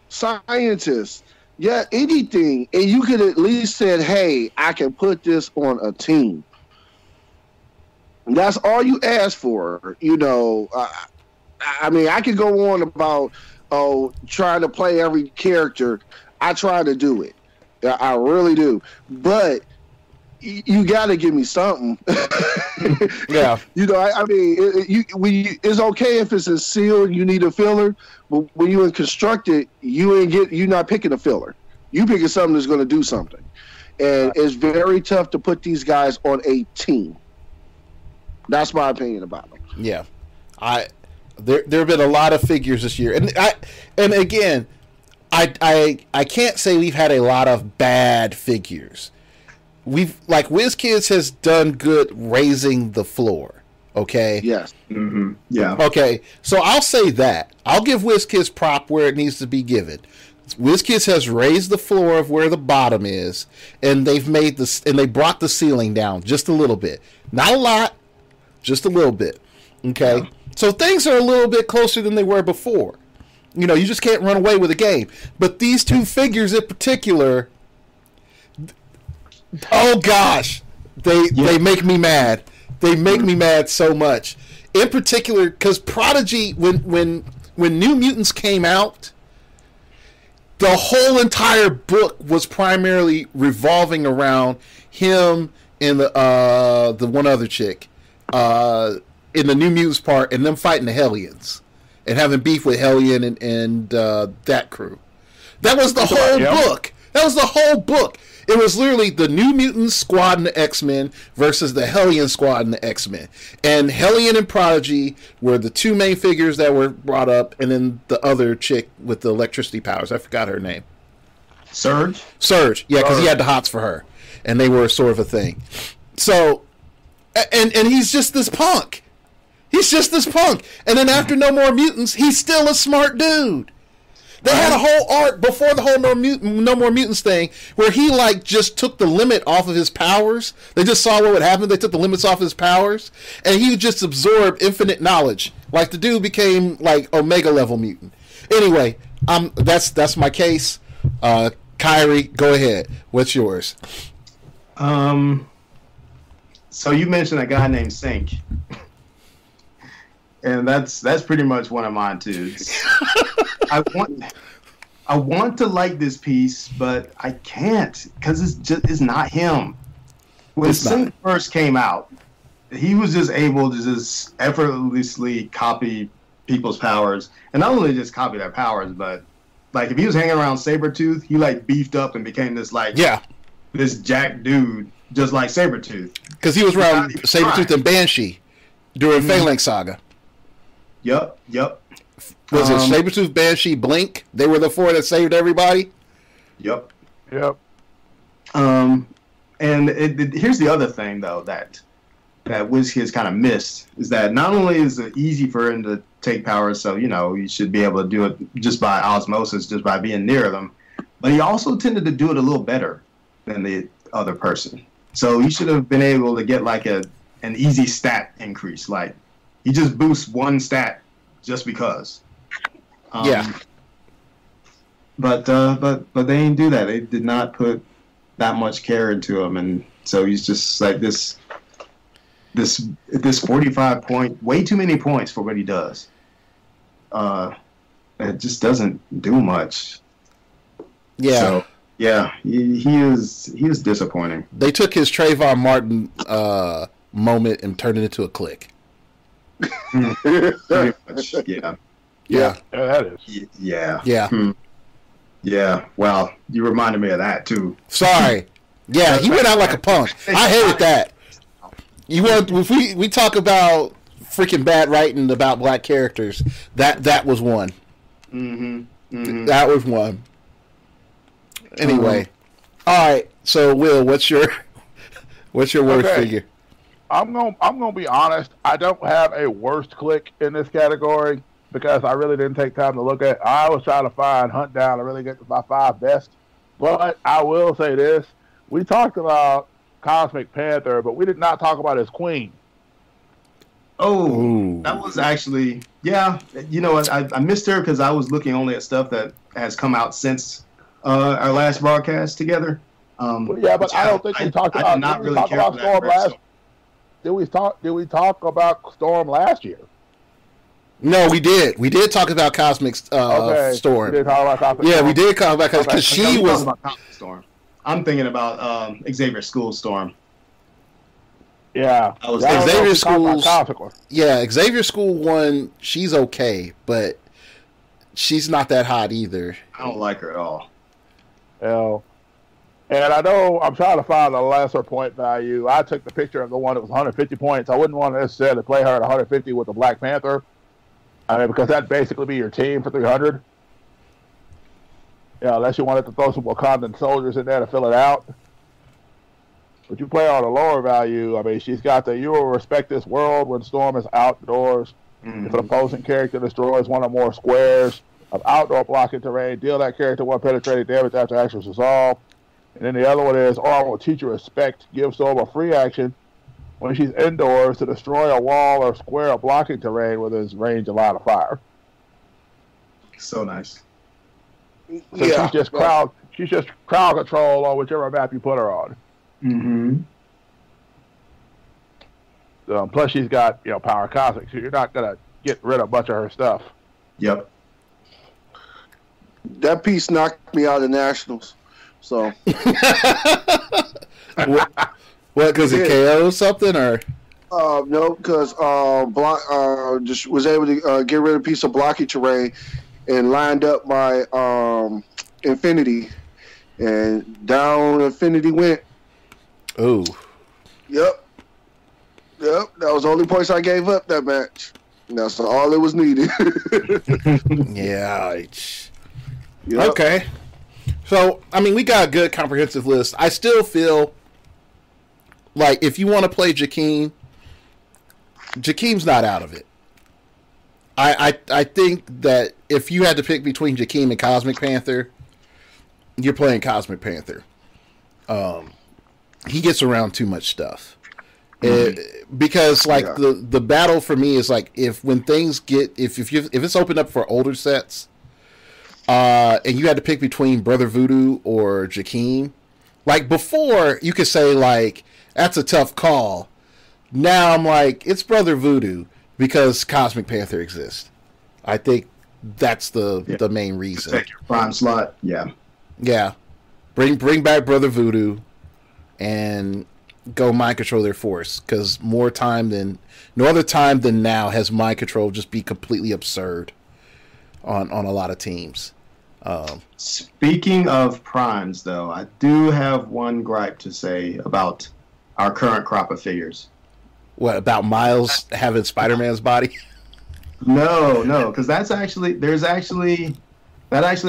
S2: Scientist. Yeah, anything. And you could at least said, hey, I can put this on a team. And that's all you ask for. I mean, I could go on about trying to play every character. I try to do it. I really do. But you got to give me something.
S5: Yeah.
S2: I mean, it's okay if it's a seal and you need a filler, but when you in constructed, you're not picking a filler. You picking something that's going to do something. And it's very tough to put these guys on a team. That's my opinion about them.
S5: Yeah. There have been a lot of figures this year. And again, I can't say we've had a lot of bad figures. WizKids has done good raising the floor. Okay.
S2: Yes.
S4: Mm-hmm. Yeah.
S5: Okay. So I'll say that. I'll give WizKids prop where it needs to be given. WizKids has raised the floor of where the bottom is, and they brought the ceiling down just a little bit. Not a lot, just a little bit. Okay. Yeah. So things are a little bit closer than they were before. You just can't run away with a game. But these 2 figures in particular, oh gosh, they make me mad. They make me mad so much. In particular, because Prodigy, when New Mutants came out, the whole entire book was primarily revolving around him and the one other chick in the New Mutants part, and them fighting the Hellions and having beef with Hellion and that crew. That was the whole book. That was the whole book. It was literally the New Mutants squad and the X-Men versus the Hellion squad and the X-Men. And Hellion and Prodigy were the 2 main figures that were brought up, and then the other chick with the electricity powers. I forgot her name.
S4: Surge?
S5: Surge, yeah, because he had the hots for her. And they were sort of a thing. So, and he's just this punk. He's just this punk. And then after No More Mutants, he's still a smart dude. They had a whole arc before the whole No More Mutants thing where he just took the limit off of his powers. They just saw what would happen. They took the limits off his powers, and he would just absorb infinite knowledge. Like the dude became Omega level mutant. Anyway, that's my case. Kyrie, go ahead. What's yours?
S4: So you mentioned a guy named Sync. And that's pretty much one of mine too. I want to like this piece, but I can't because it's not him. When Sync first came out, he was just able to just effortlessly copy people's powers, and not only just copy their powers, but if he was hanging around Sabretooth, he beefed up and became this this jack dude, just like Sabretooth.
S5: Because he was around Sabretooth and Banshee during Phalanx Saga.
S4: Yep.
S5: Was it Sabretooth, Banshee, Blink? They were the 4 that saved everybody?
S4: Yep.
S3: And
S4: here's the other thing, though, that WizKids kind of missed, is that not only is it easy for him to take powers, so, you should be able to do it just by osmosis, just by being near them, but he also tended to do it a little better than the other person. So he should have been able to get an easy stat increase. Like he just boosts one stat just because.
S5: Yeah.
S4: But they didn't do that. They did not put that much care into him, and so he's just like this 45 point, way too many points for what he does. It just doesn't do much.
S5: Yeah.
S4: So, yeah, he is disappointing.
S5: They took his Trayvon Martin moment and turned it into a click.
S4: Pretty much, yeah.
S5: Yeah.
S3: Yeah, that is.
S4: Yeah.
S5: Yeah.
S4: Yeah. Well, you reminded me of that too.
S5: Sorry. Yeah, he went out like a punk. I hated that. You want if we talk about freaking bad writing about black characters, that was one. That was one. Anyway, all right. So, Will, what's your worst figure?
S3: I'm gonna be honest. I don't have a worst click in this category because I really didn't take time to look at it. I was trying to hunt down and really get to my 5 best. But I will say this: we talked about Cosmic Panther, but we did not talk about his queen.
S4: Oh,
S5: Ooh.
S4: that was actually, yeah. You know what? I missed her because I was looking only at stuff that has come out since our last broadcast together.
S3: But I don't think we talked about.
S4: I did not really care for that
S3: Storm
S4: verse,
S3: last.
S4: so.
S3: Did we talk about Storm last year?
S5: No, we did. We did talk about Cosmic Storm.
S3: We did talk about Cosmic
S5: Yeah,
S3: Storm.
S5: we did talk about because she
S4: we
S5: was.
S4: talked about Cosmic Storm. I'm thinking about Xavier School Storm.
S3: Yeah,
S4: That was
S5: Xavier School's.
S3: Cosmic.
S5: Yeah, Xavier School one. She's okay, but she's not that hot either.
S4: I don't like her at all.
S3: Hell. And I know I'm trying to find a lesser point value. I took the picture of the one that was 150 points. I wouldn't want to necessarily play her at 150 with the Black Panther. I mean, because that'd basically be your team for 300. Yeah, unless you wanted to throw some Wakandan soldiers in there to fill it out. But you play on a lower value. I mean, she's got the you will respect this world when Storm is outdoors. If an opposing character destroys one or more squares of outdoor blocking terrain, deal that character 1 penetrating damage after action is resolved. And then the other one is Arm will teach you respect, give Storm a free action when she's indoors to destroy a wall or square of blocking terrain within its range of line of fire.
S4: So nice.
S3: So she's just crowd control on whichever map you put her on. Plus she's got power cosmic, so you're not gonna get rid of a bunch of her stuff.
S4: Yep.
S2: That piece knocked me out of the Nationals. So
S5: What? Because it KO something or?
S2: no, because just was able to get rid of a piece of blocky terrain and lined up my Infinity, and down Infinity went.
S5: Oh.
S2: Yep. That was the only points I gave up that match. That's all it was needed.
S5: Yeah.
S2: Yep.
S5: Okay. So, I mean, we got a good comprehensive list. I still feel like if you want to play Jakeem, Jakeem's not out of it. I think that if you had to pick between Jakeem and Cosmic Panther, you're playing Cosmic Panther. He gets around too much stuff. Because the battle for me is like if it's opened up for older sets, and you had to pick between Brother Voodoo or Jakeem, like before you could say like that's a tough call. Now I'm like it's Brother Voodoo because Cosmic Panther exists. I think that's the main reason.
S4: Take your prime slot.
S5: Yeah. Bring back Brother Voodoo and go mind control their force, because no other time than now has mind control just be completely absurd on a lot of teams.
S4: Speaking of primes, though, I do have one gripe to say about our current crop of figures.
S5: What about Miles having Spider-Man's body?
S4: No, because that actually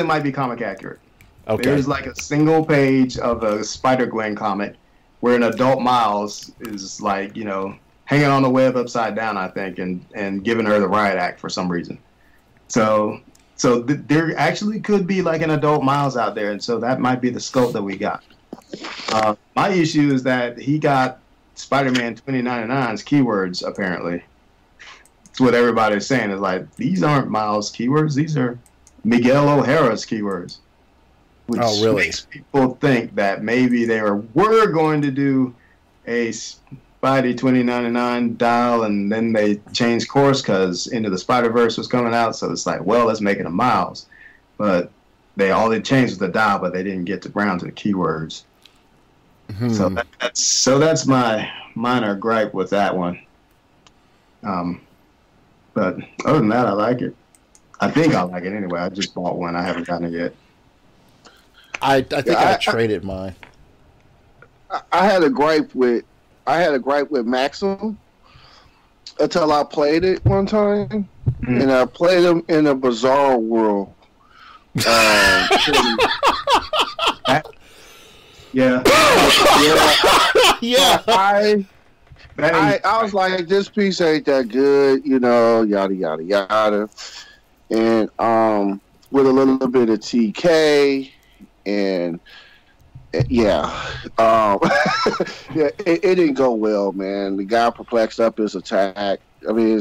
S4: might be comic accurate.
S5: Okay.
S4: There's like a single page of a Spider-Gwen comic where an adult Miles is like, hanging on the web upside down, I think, and giving her the riot act for some reason. So there actually could be like an adult Miles out there, and so that might be the scope that we got. My issue is that he got Spider-Man 2099's keywords, apparently. It's what everybody's saying. Is like, these aren't Miles' keywords. These are Miguel O'Hara's keywords. Which makes people think that maybe they were going to do a Spidey 2099 dial, and then they changed course because Into the Spider-Verse was coming out. So it's like, well, let's make it a Miles. But all they changed was the dial, but they didn't get around to the keywords. Mm-hmm. So that's my minor gripe with that one. But other than that, I like it. I think I like it anyway. I just bought one. I haven't gotten it yet.
S5: I think I traded mine.
S2: I had a gripe with Maxim until I played it one time, and I played him in a bizarre world.
S4: Yeah.
S2: I was like, this piece ain't that good, yada yada yada, and with a little bit of TK. And yeah, it didn't go well, man. The guy perplexed up his attack. I mean,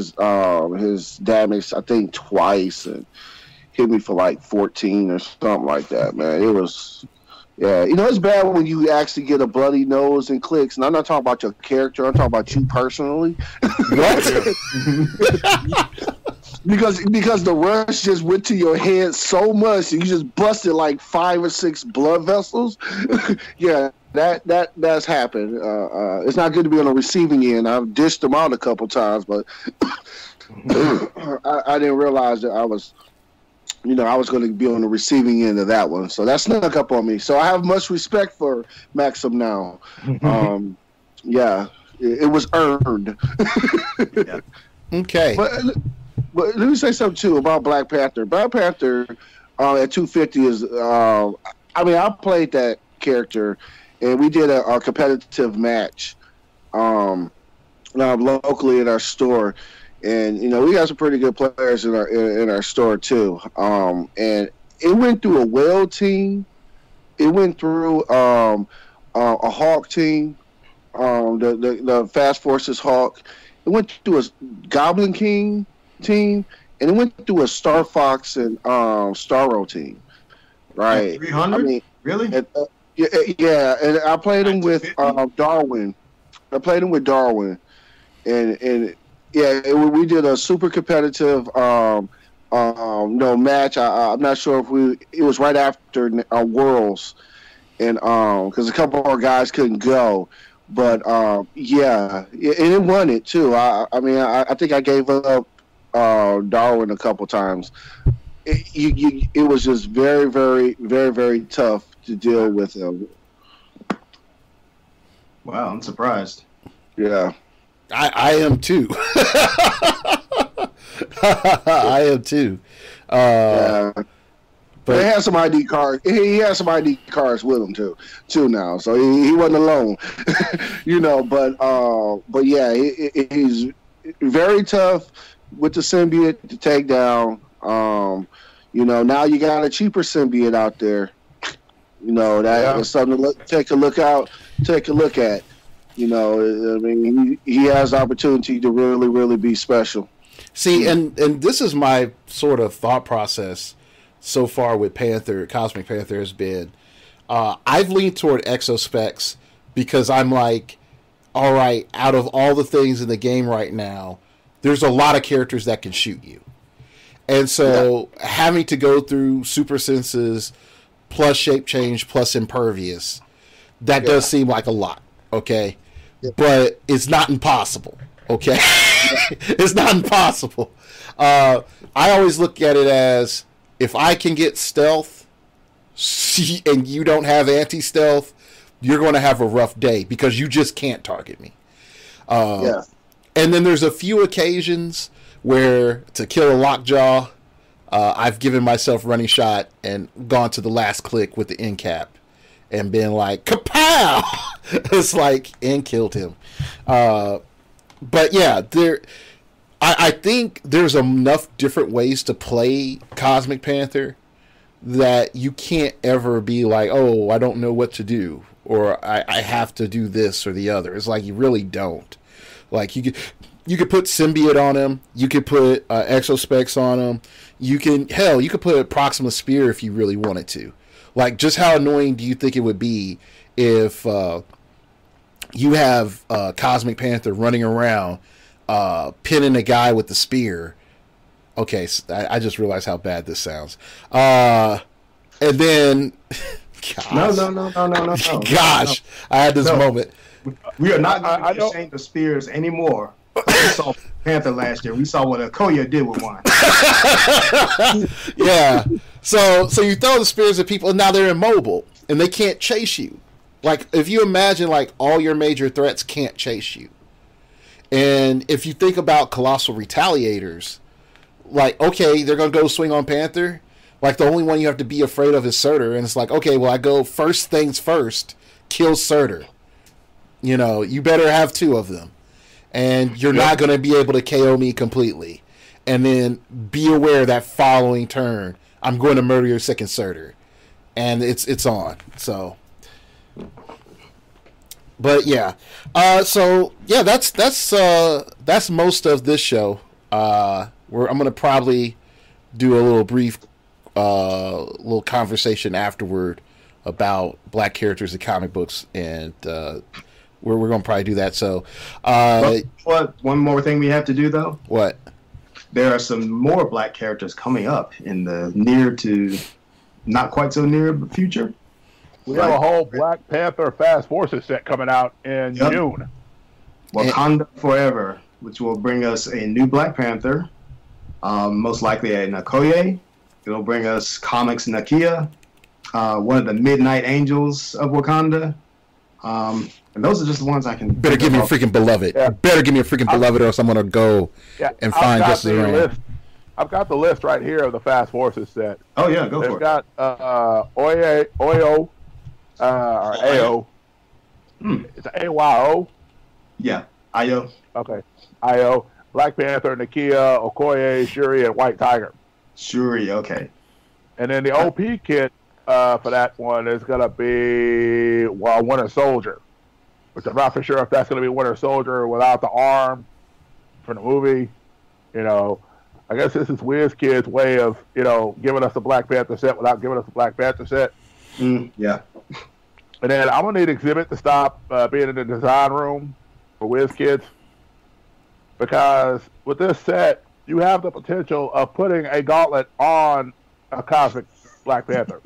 S2: his damage, I think, twice, and hit me for like 14 or something like that, man. It was, yeah. It's bad when you actually get a bloody nose in Clix, and I'm not talking about your character. I'm talking about you personally. What? Because the rush just went to your head so much, and you just busted like 5 or 6 blood vessels. Yeah, that's happened. It's not good to be on the receiving end. I've dished them out a couple times, but I didn't realize that I was going to be on the receiving end of that one. So that snuck up on me. So I have much respect for Maxim now. Yeah, it was earned.
S5: Yeah. Okay.
S2: But let me say something too about Black Panther. Black Panther at 250 is. I played that character, and we did a competitive match, locally in our store, and we got some pretty good players in our store too. And it went through a whale team. It went through a Hawk team, the Fast Forces Hawk. It went through a Goblin King team, and it went through a Star Fox and Starro team, right?
S4: 300? Really?
S2: Yeah, and I played him with Darwin. And yeah, we did a super competitive match. I'm not sure if it was right after Worlds, and because a couple of our guys couldn't go. But yeah, and it won it too. I think I gave up Darwin a couple times. It was just very, very, very, very tough to deal with him.
S4: Wow, I'm surprised.
S2: Yeah,
S5: I am too. I am too.
S2: Yeah. But he has some ID cards. He has some ID cards with him too now. So he wasn't alone, But yeah, he's very tough with the symbiote to take down. Now you got a cheaper symbiote out there. Is something to take a look at. He has the opportunity to really, really be special.
S5: See, and this is my sort of thought process so far with Cosmic Panther has been, I've leaned toward Exospecs because I'm like, all right, out of all the things in the game right now, there's a lot of characters that can shoot you. And so having to go through super senses plus shape change plus impervious, that does seem like a lot, okay? Yeah. But it's not impossible, okay? It's not impossible. I always look at it as, if I can get stealth and you don't have anti-stealth, you're going to have a rough day because you just can't target me. And then there's a few occasions where, to kill a lockjaw, I've given myself running shot and gone to the last click with the end cap and been like, kapow! It's like, and killed him. But yeah, I think there's enough different ways to play Cosmic Panther that you can't ever be like, oh, I don't know what to do. or I have to do this or the other. It's like you really don't. Like you could put symbiote on him. You could put exospecs on him. You could put Proxima Spear if you really wanted to. Like, just how annoying do you think it would be if you have Cosmic Panther running around pinning a guy with the spear? Okay, so I just realized how bad this sounds. And then, gosh.
S4: No.
S5: Gosh, I had this moment.
S4: We are not going to be ashamed of spears anymore. We saw Panther last year. We saw what Okoye did with one.
S5: Yeah. So you throw the spears at people, and now they're immobile, and they can't chase you. Like, if you imagine, like, all your major threats can't chase you. And if you think about Colossal Retaliators, like, okay, they're going to go swing on Panther. Like, the only one you have to be afraid of is Surtur. And it's like, okay, well, I go first things first, kill Surtur. You know, you better have 2 of them. And you're not going to be able to KO me completely. And then be aware that following turn, I'm going to murder your second Surtur. And it's on. So, but yeah. So yeah, that's most of this show. I'm going to probably do a little brief little conversation afterward about black characters in comic books, and we're going to probably do that. So,
S4: what? One more thing we have to do, though.
S5: What?
S4: There are some more black characters coming up in the near to not quite so near future.
S3: We have a whole Black Panther Fast Forces set coming out in June.
S4: Wakanda Forever, which will bring us a new Black Panther, most likely a Okoye. It'll bring us comics Nakia, one of the Midnight Angels of Wakanda. And those are just the ones I can.
S5: Better give me a freaking beloved. Yeah. Better give me a freaking beloved, or else I'm gonna go and find Justice Rand.
S3: I've got the list right here of the Fast Forces set.
S4: Oh yeah, go for it.
S3: They've got Oyo, or Ayo. It's Ayo.
S4: Yeah, Ayo.
S3: Okay, Ayo. Black Panther, Nakia, Okoye, Shuri, and White Tiger.
S4: Shuri, okay.
S3: And then the OP kit for that one is gonna be Winter Soldier. Which I'm not for sure if that's going to be Winter Soldier without the arm from the movie. You know, I guess this is WizKid's way of, you know, giving us the Black Panther set without giving us the Black Panther set.
S4: Yeah.
S3: And then I'm going to need Exhibit to stop being in the design room for WizKids. Because with this set, you have the potential of putting a gauntlet on a cosmic Black Panther.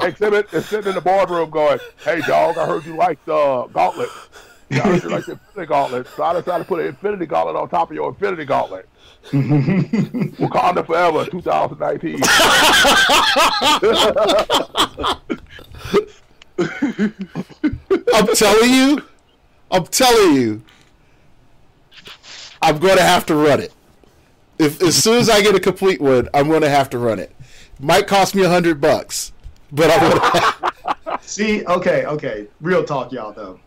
S3: Exhibit is sitting in the boardroom going, "Hey, dog, I heard you like the gauntlet. Yeah, I heard you like the Infinity Gauntlet. So I decided to put an Infinity Gauntlet on top of your Infinity Gauntlet." Wakanda Forever 2019.
S5: I'm telling you, I'm going to have to run it. If as soon as I get a complete one, I'm going to have to run it. Might cost me $100, but I'm going to.
S4: See, okay. Real talk, y'all. Though,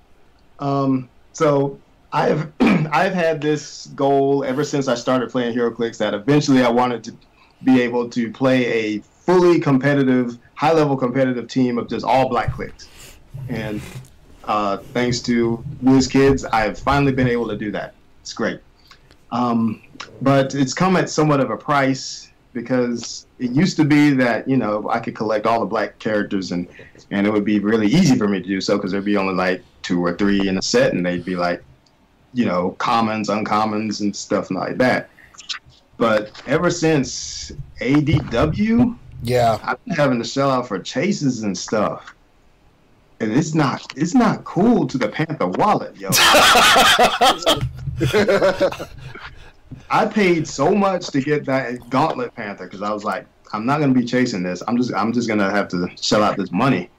S4: so I've had this goal ever since I started playing HeroClix that eventually I wanted to be able to play a fully competitive, high-level competitive team of just all Black Clicks, and thanks to WizKids, I've finally been able to do that. It's great. But it's come at somewhat of a price because it used to be that, you know, I could collect all the black characters and it would be really easy for me to do so because there'd be only like 2 or 3 in a set and they'd be like, you know, commons, uncommons, and stuff like that. But ever since ADW, I've been having to shell out for chases and stuff. And it's not cool to the Panther wallet, yo. I paid so much to get that Gauntlet Panther because I was like, I'm not gonna be chasing this. I'm just gonna have to shell out this money.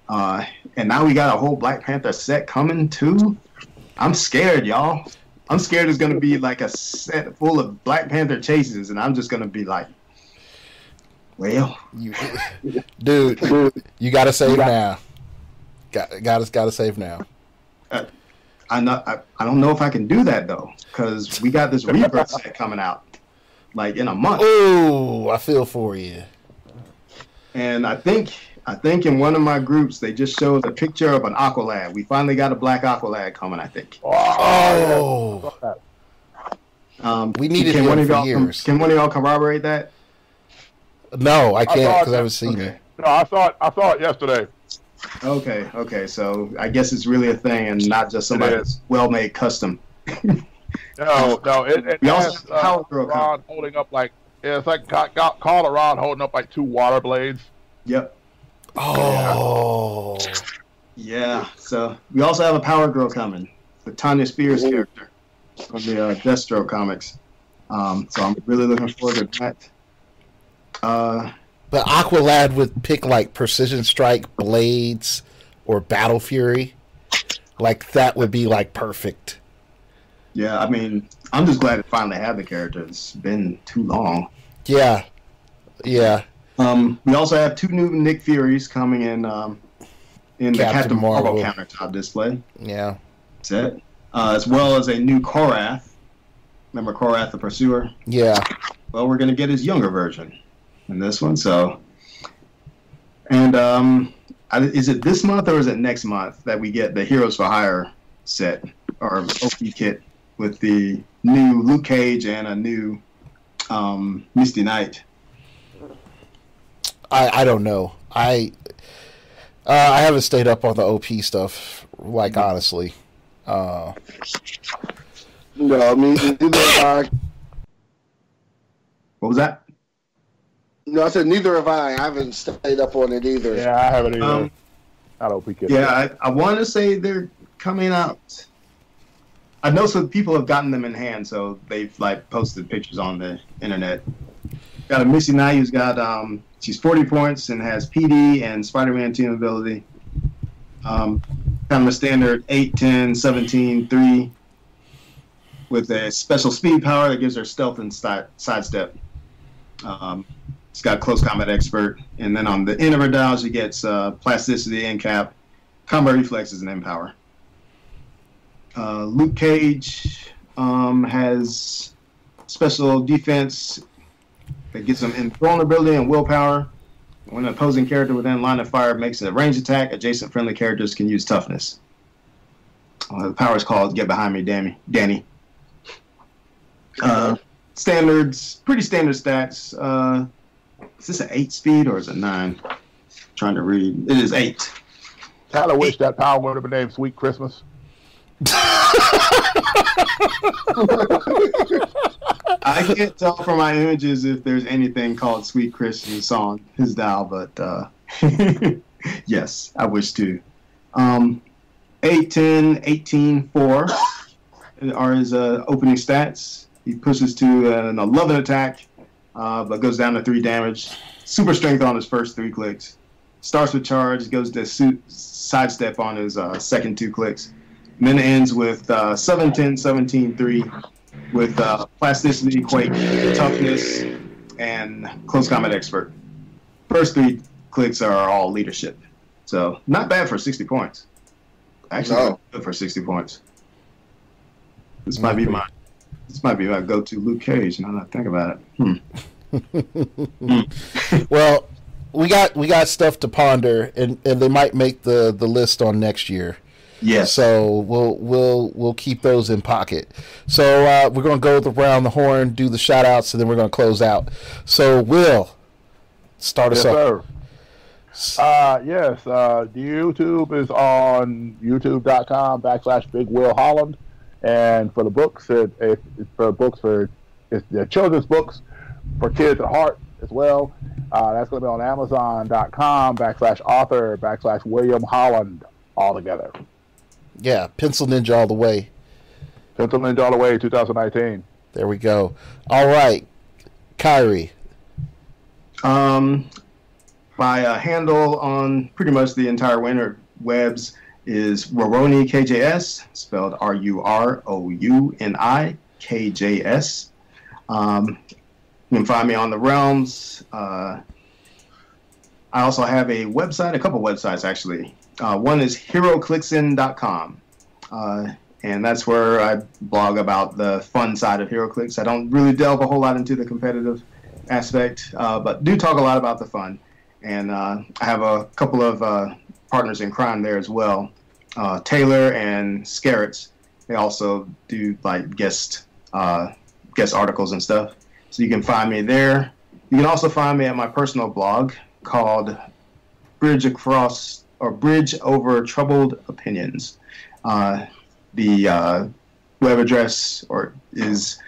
S4: And now we got a whole Black Panther set coming too. I'm scared, y'all. I'm scared it's gonna be like a set full of Black Panther chases, and I'm just gonna be like, well,
S5: dude, you gotta save now. Gotta save now.
S4: I don't know if I can do that though, because we got this Rebirth set coming out, like in a month.
S5: Oh, I feel for you.
S4: And I think in one of my groups they just showed a picture of an Aqualad. We finally got a black Aqualad coming, I think.
S5: Oh, we needed him for years.
S4: Can one of y'all corroborate that?
S5: No, I can't because I haven't seen it.
S3: No, I saw it yesterday.
S4: Okay. So I guess it's really a thing and not just somebody's well-made custom.
S3: No. It
S4: we
S3: has
S4: also have Power Girl
S3: Rod holding up like it's like got called a rod holding up like 2 water blades.
S4: Yep.
S5: Oh.
S4: Yeah. So we also have a Power Girl coming, the Tanya Spears character from the Deathstroke comics. So I'm really looking forward to that.
S5: But Aqualad would pick like Precision Strike, Blades, or Battle Fury. Like that would be like perfect.
S4: Yeah, I mean, I'm just glad to finally have the character. It's been too long.
S5: Yeah.
S4: We also have 2 new Nick Furies coming in the Captain Marvel countertop display.
S5: Yeah.
S4: Set. As well as a new Korath. Remember Korath the Pursuer?
S5: Yeah.
S4: Well, we're going to get his younger version in this one. So, and is it this month or is it next month that we get the Heroes for Hire set or OP kit with the new Luke Cage and a new Misty Knight?
S5: I don't know. I haven't stayed up on the OP stuff, like, honestly.
S2: No, I mean,
S4: what was that?
S2: No, I said neither have I. I haven't stayed up on it either.
S3: Yeah, I haven't either. Not OP kit.
S4: Yeah, I want to say they're coming out. I know some people have gotten them in hand, so they've like posted pictures on the internet. Got a Missy Knight who's got she's 40 points and has PD and Spider-Man team ability. Kind of a standard 8, 10, 17, 3 with a special speed power that gives her stealth and sidestep. It's got close combat expert, and then on the end of her dial she gets plasticity, end cap, combat reflexes, and empower. Luke Cage has special defense that gives him invulnerability and willpower. When an opposing character within line of fire makes a ranged attack, adjacent friendly characters can use toughness. The power is called Get Behind Me, Danny. Standards, pretty standard stats. Is this an 8 speed or is it 9? Trying to read. It is 8.
S3: Kind of wish that power would have been named Sweet Christmas.
S4: I can't tell from my images if there's anything called Sweet Christmas on his dial, but yes, I wish to. 8, 10, 18, 4 are his opening stats. He pushes to an 11 attack, but goes down to 3 damage. Super strength on his first 3 clicks. Starts with charge, goes to sidestep on his second 2 clicks. And then it ends with 7, 10, 17, 3 with plasticity, quake, toughness, and close combat expert. First 3 clicks are all leadership. So not bad for 60 points. Actually, good for 60 points. This might be my go-to Luke Cage. Now that I think about it.
S5: Well, we got stuff to ponder, and they might make the list on next year.
S4: Yes.
S5: So we'll keep those in pocket. So we're gonna go around the horn, do the shout outs, and then we're gonna close out. So Will, start us off.
S3: Yes, the YouTube is on youtube.com/Big Will Holland, and for the books, it's the children's books for kids at heart as well. That's going to be on Amazon.com/author/William Holland all together.
S5: Yeah, Pencil Ninja all the way.
S3: Pencil Ninja all the way, 2019.
S5: There we go. All right, Kyrie.
S4: My handle on pretty much the entire winter webs is Roroni KJS, spelled RUROUNI KJS. You can find me on the realms. I also have a website, a couple websites actually. One is heroclixin.com, and that's where I blog about the fun side of HeroClix. I don't really delve a whole lot into the competitive aspect, but do talk a lot about the fun. and I have a couple of partners in crime there as well. Taylor and Scarrett's. They also do like guest articles and stuff. So you can find me there. You can also find me at my personal blog called Bridge Over Troubled Opinions. The web address is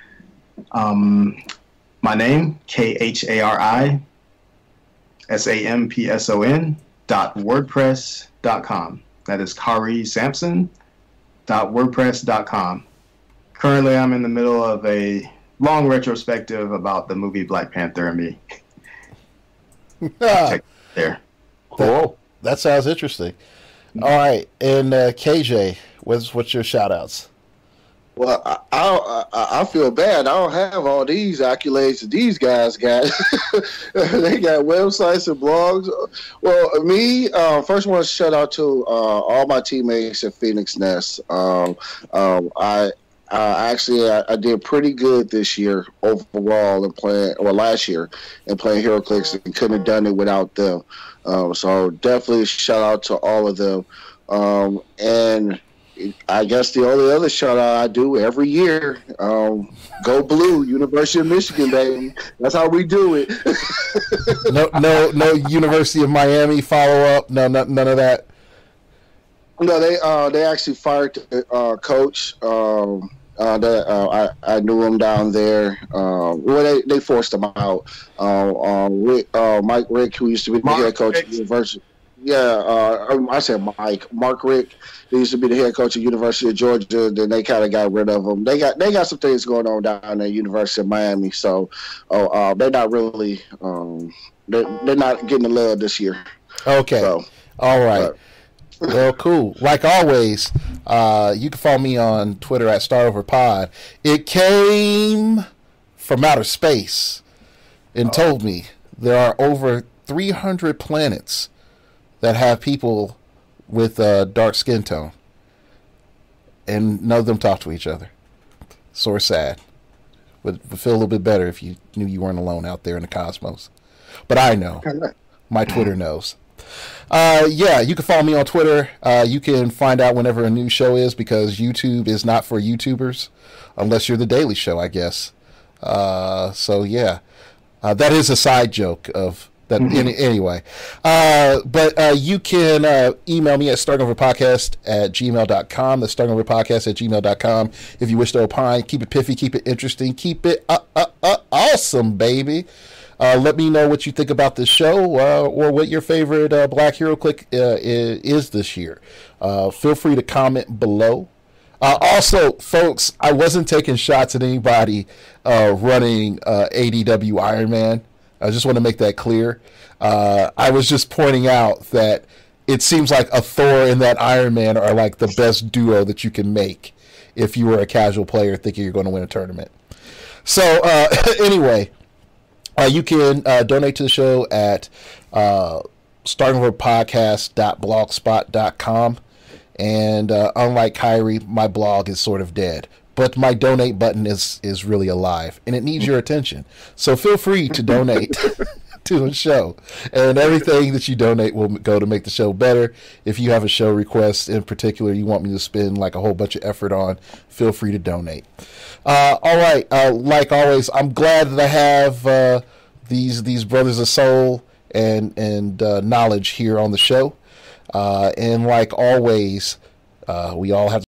S4: my name, KHARISAMPSON.wordpress.com. That is KariSampson.wordpress.com. Currently, I'm in the middle of a long retrospective about the movie Black Panther and me. Check there.
S5: Cool. That sounds interesting. All right, and KJ, what's your shout outs?
S2: Well, I feel bad. I don't have all these accolades that these guys got. They got websites and blogs. Well, me, first I want to shout out to all my teammates at Phoenix Nest. I did pretty good this year overall last year and playing heroclix, and couldn't have done it without them. So definitely shout out to all of them. And I guess the only other shout out I do every year, go Blue, University of Michigan, baby. That's how we do it.
S5: No University of Miami follow up. No, none of that.
S2: No, they actually fired the coach. I knew him down there. Well, they forced him out. Mike Rick, who used to be the head coach at University. Yeah, I said Mark Rick. He used to be the head coach at University of Georgia. Then they kind of got rid of him. They got some things going on down at University of Miami. So, they're not really they're not getting the love this year.
S5: Okay, so, all right. Well, cool. Like always, you can follow me on Twitter at StarOverPod. It came from outer space and told me there are over 300 planets that have people with a dark skin tone, and none of them talk to each other. Sort of sad. Would feel a little bit better if you knew you weren't alone out there in the cosmos. But I know. My Twitter knows. Yeah, you can follow me on Twitter. You can find out whenever a new show is, because YouTube is not for YouTubers unless you're the Daily Show, I guess. So yeah, that is a side joke of that. Anyway, but you can email me at startingoverpodcast@gmail.com. That's startingoverpodcast@gmail.com. If you wish to opine, keep it piffy, keep it interesting, keep it awesome, baby. Let me know what you think about the show, or what your favorite Black HeroClix is this year. Feel free to comment below. Also, folks, I wasn't taking shots at anybody running ADW Iron Man. I just want to make that clear. I was just pointing out that it seems like a Thor and that Iron Man are like the best duo that you can make if you were a casual player thinking you're going to win a tournament. So, anyway, you can donate to the show at startingoverpodcast.blogspot.com. And unlike Kyrie, my blog is sort of dead. But my donate button is really alive, and it needs your attention. So feel free to donate to the show. And everything that you donate will go to make the show better. If you have a show request in particular you want me to spend like a whole bunch of effort on, feel free to donate. All right, like always, I'm glad that I have these brothers of soul and knowledge here on the show. And like always, we all have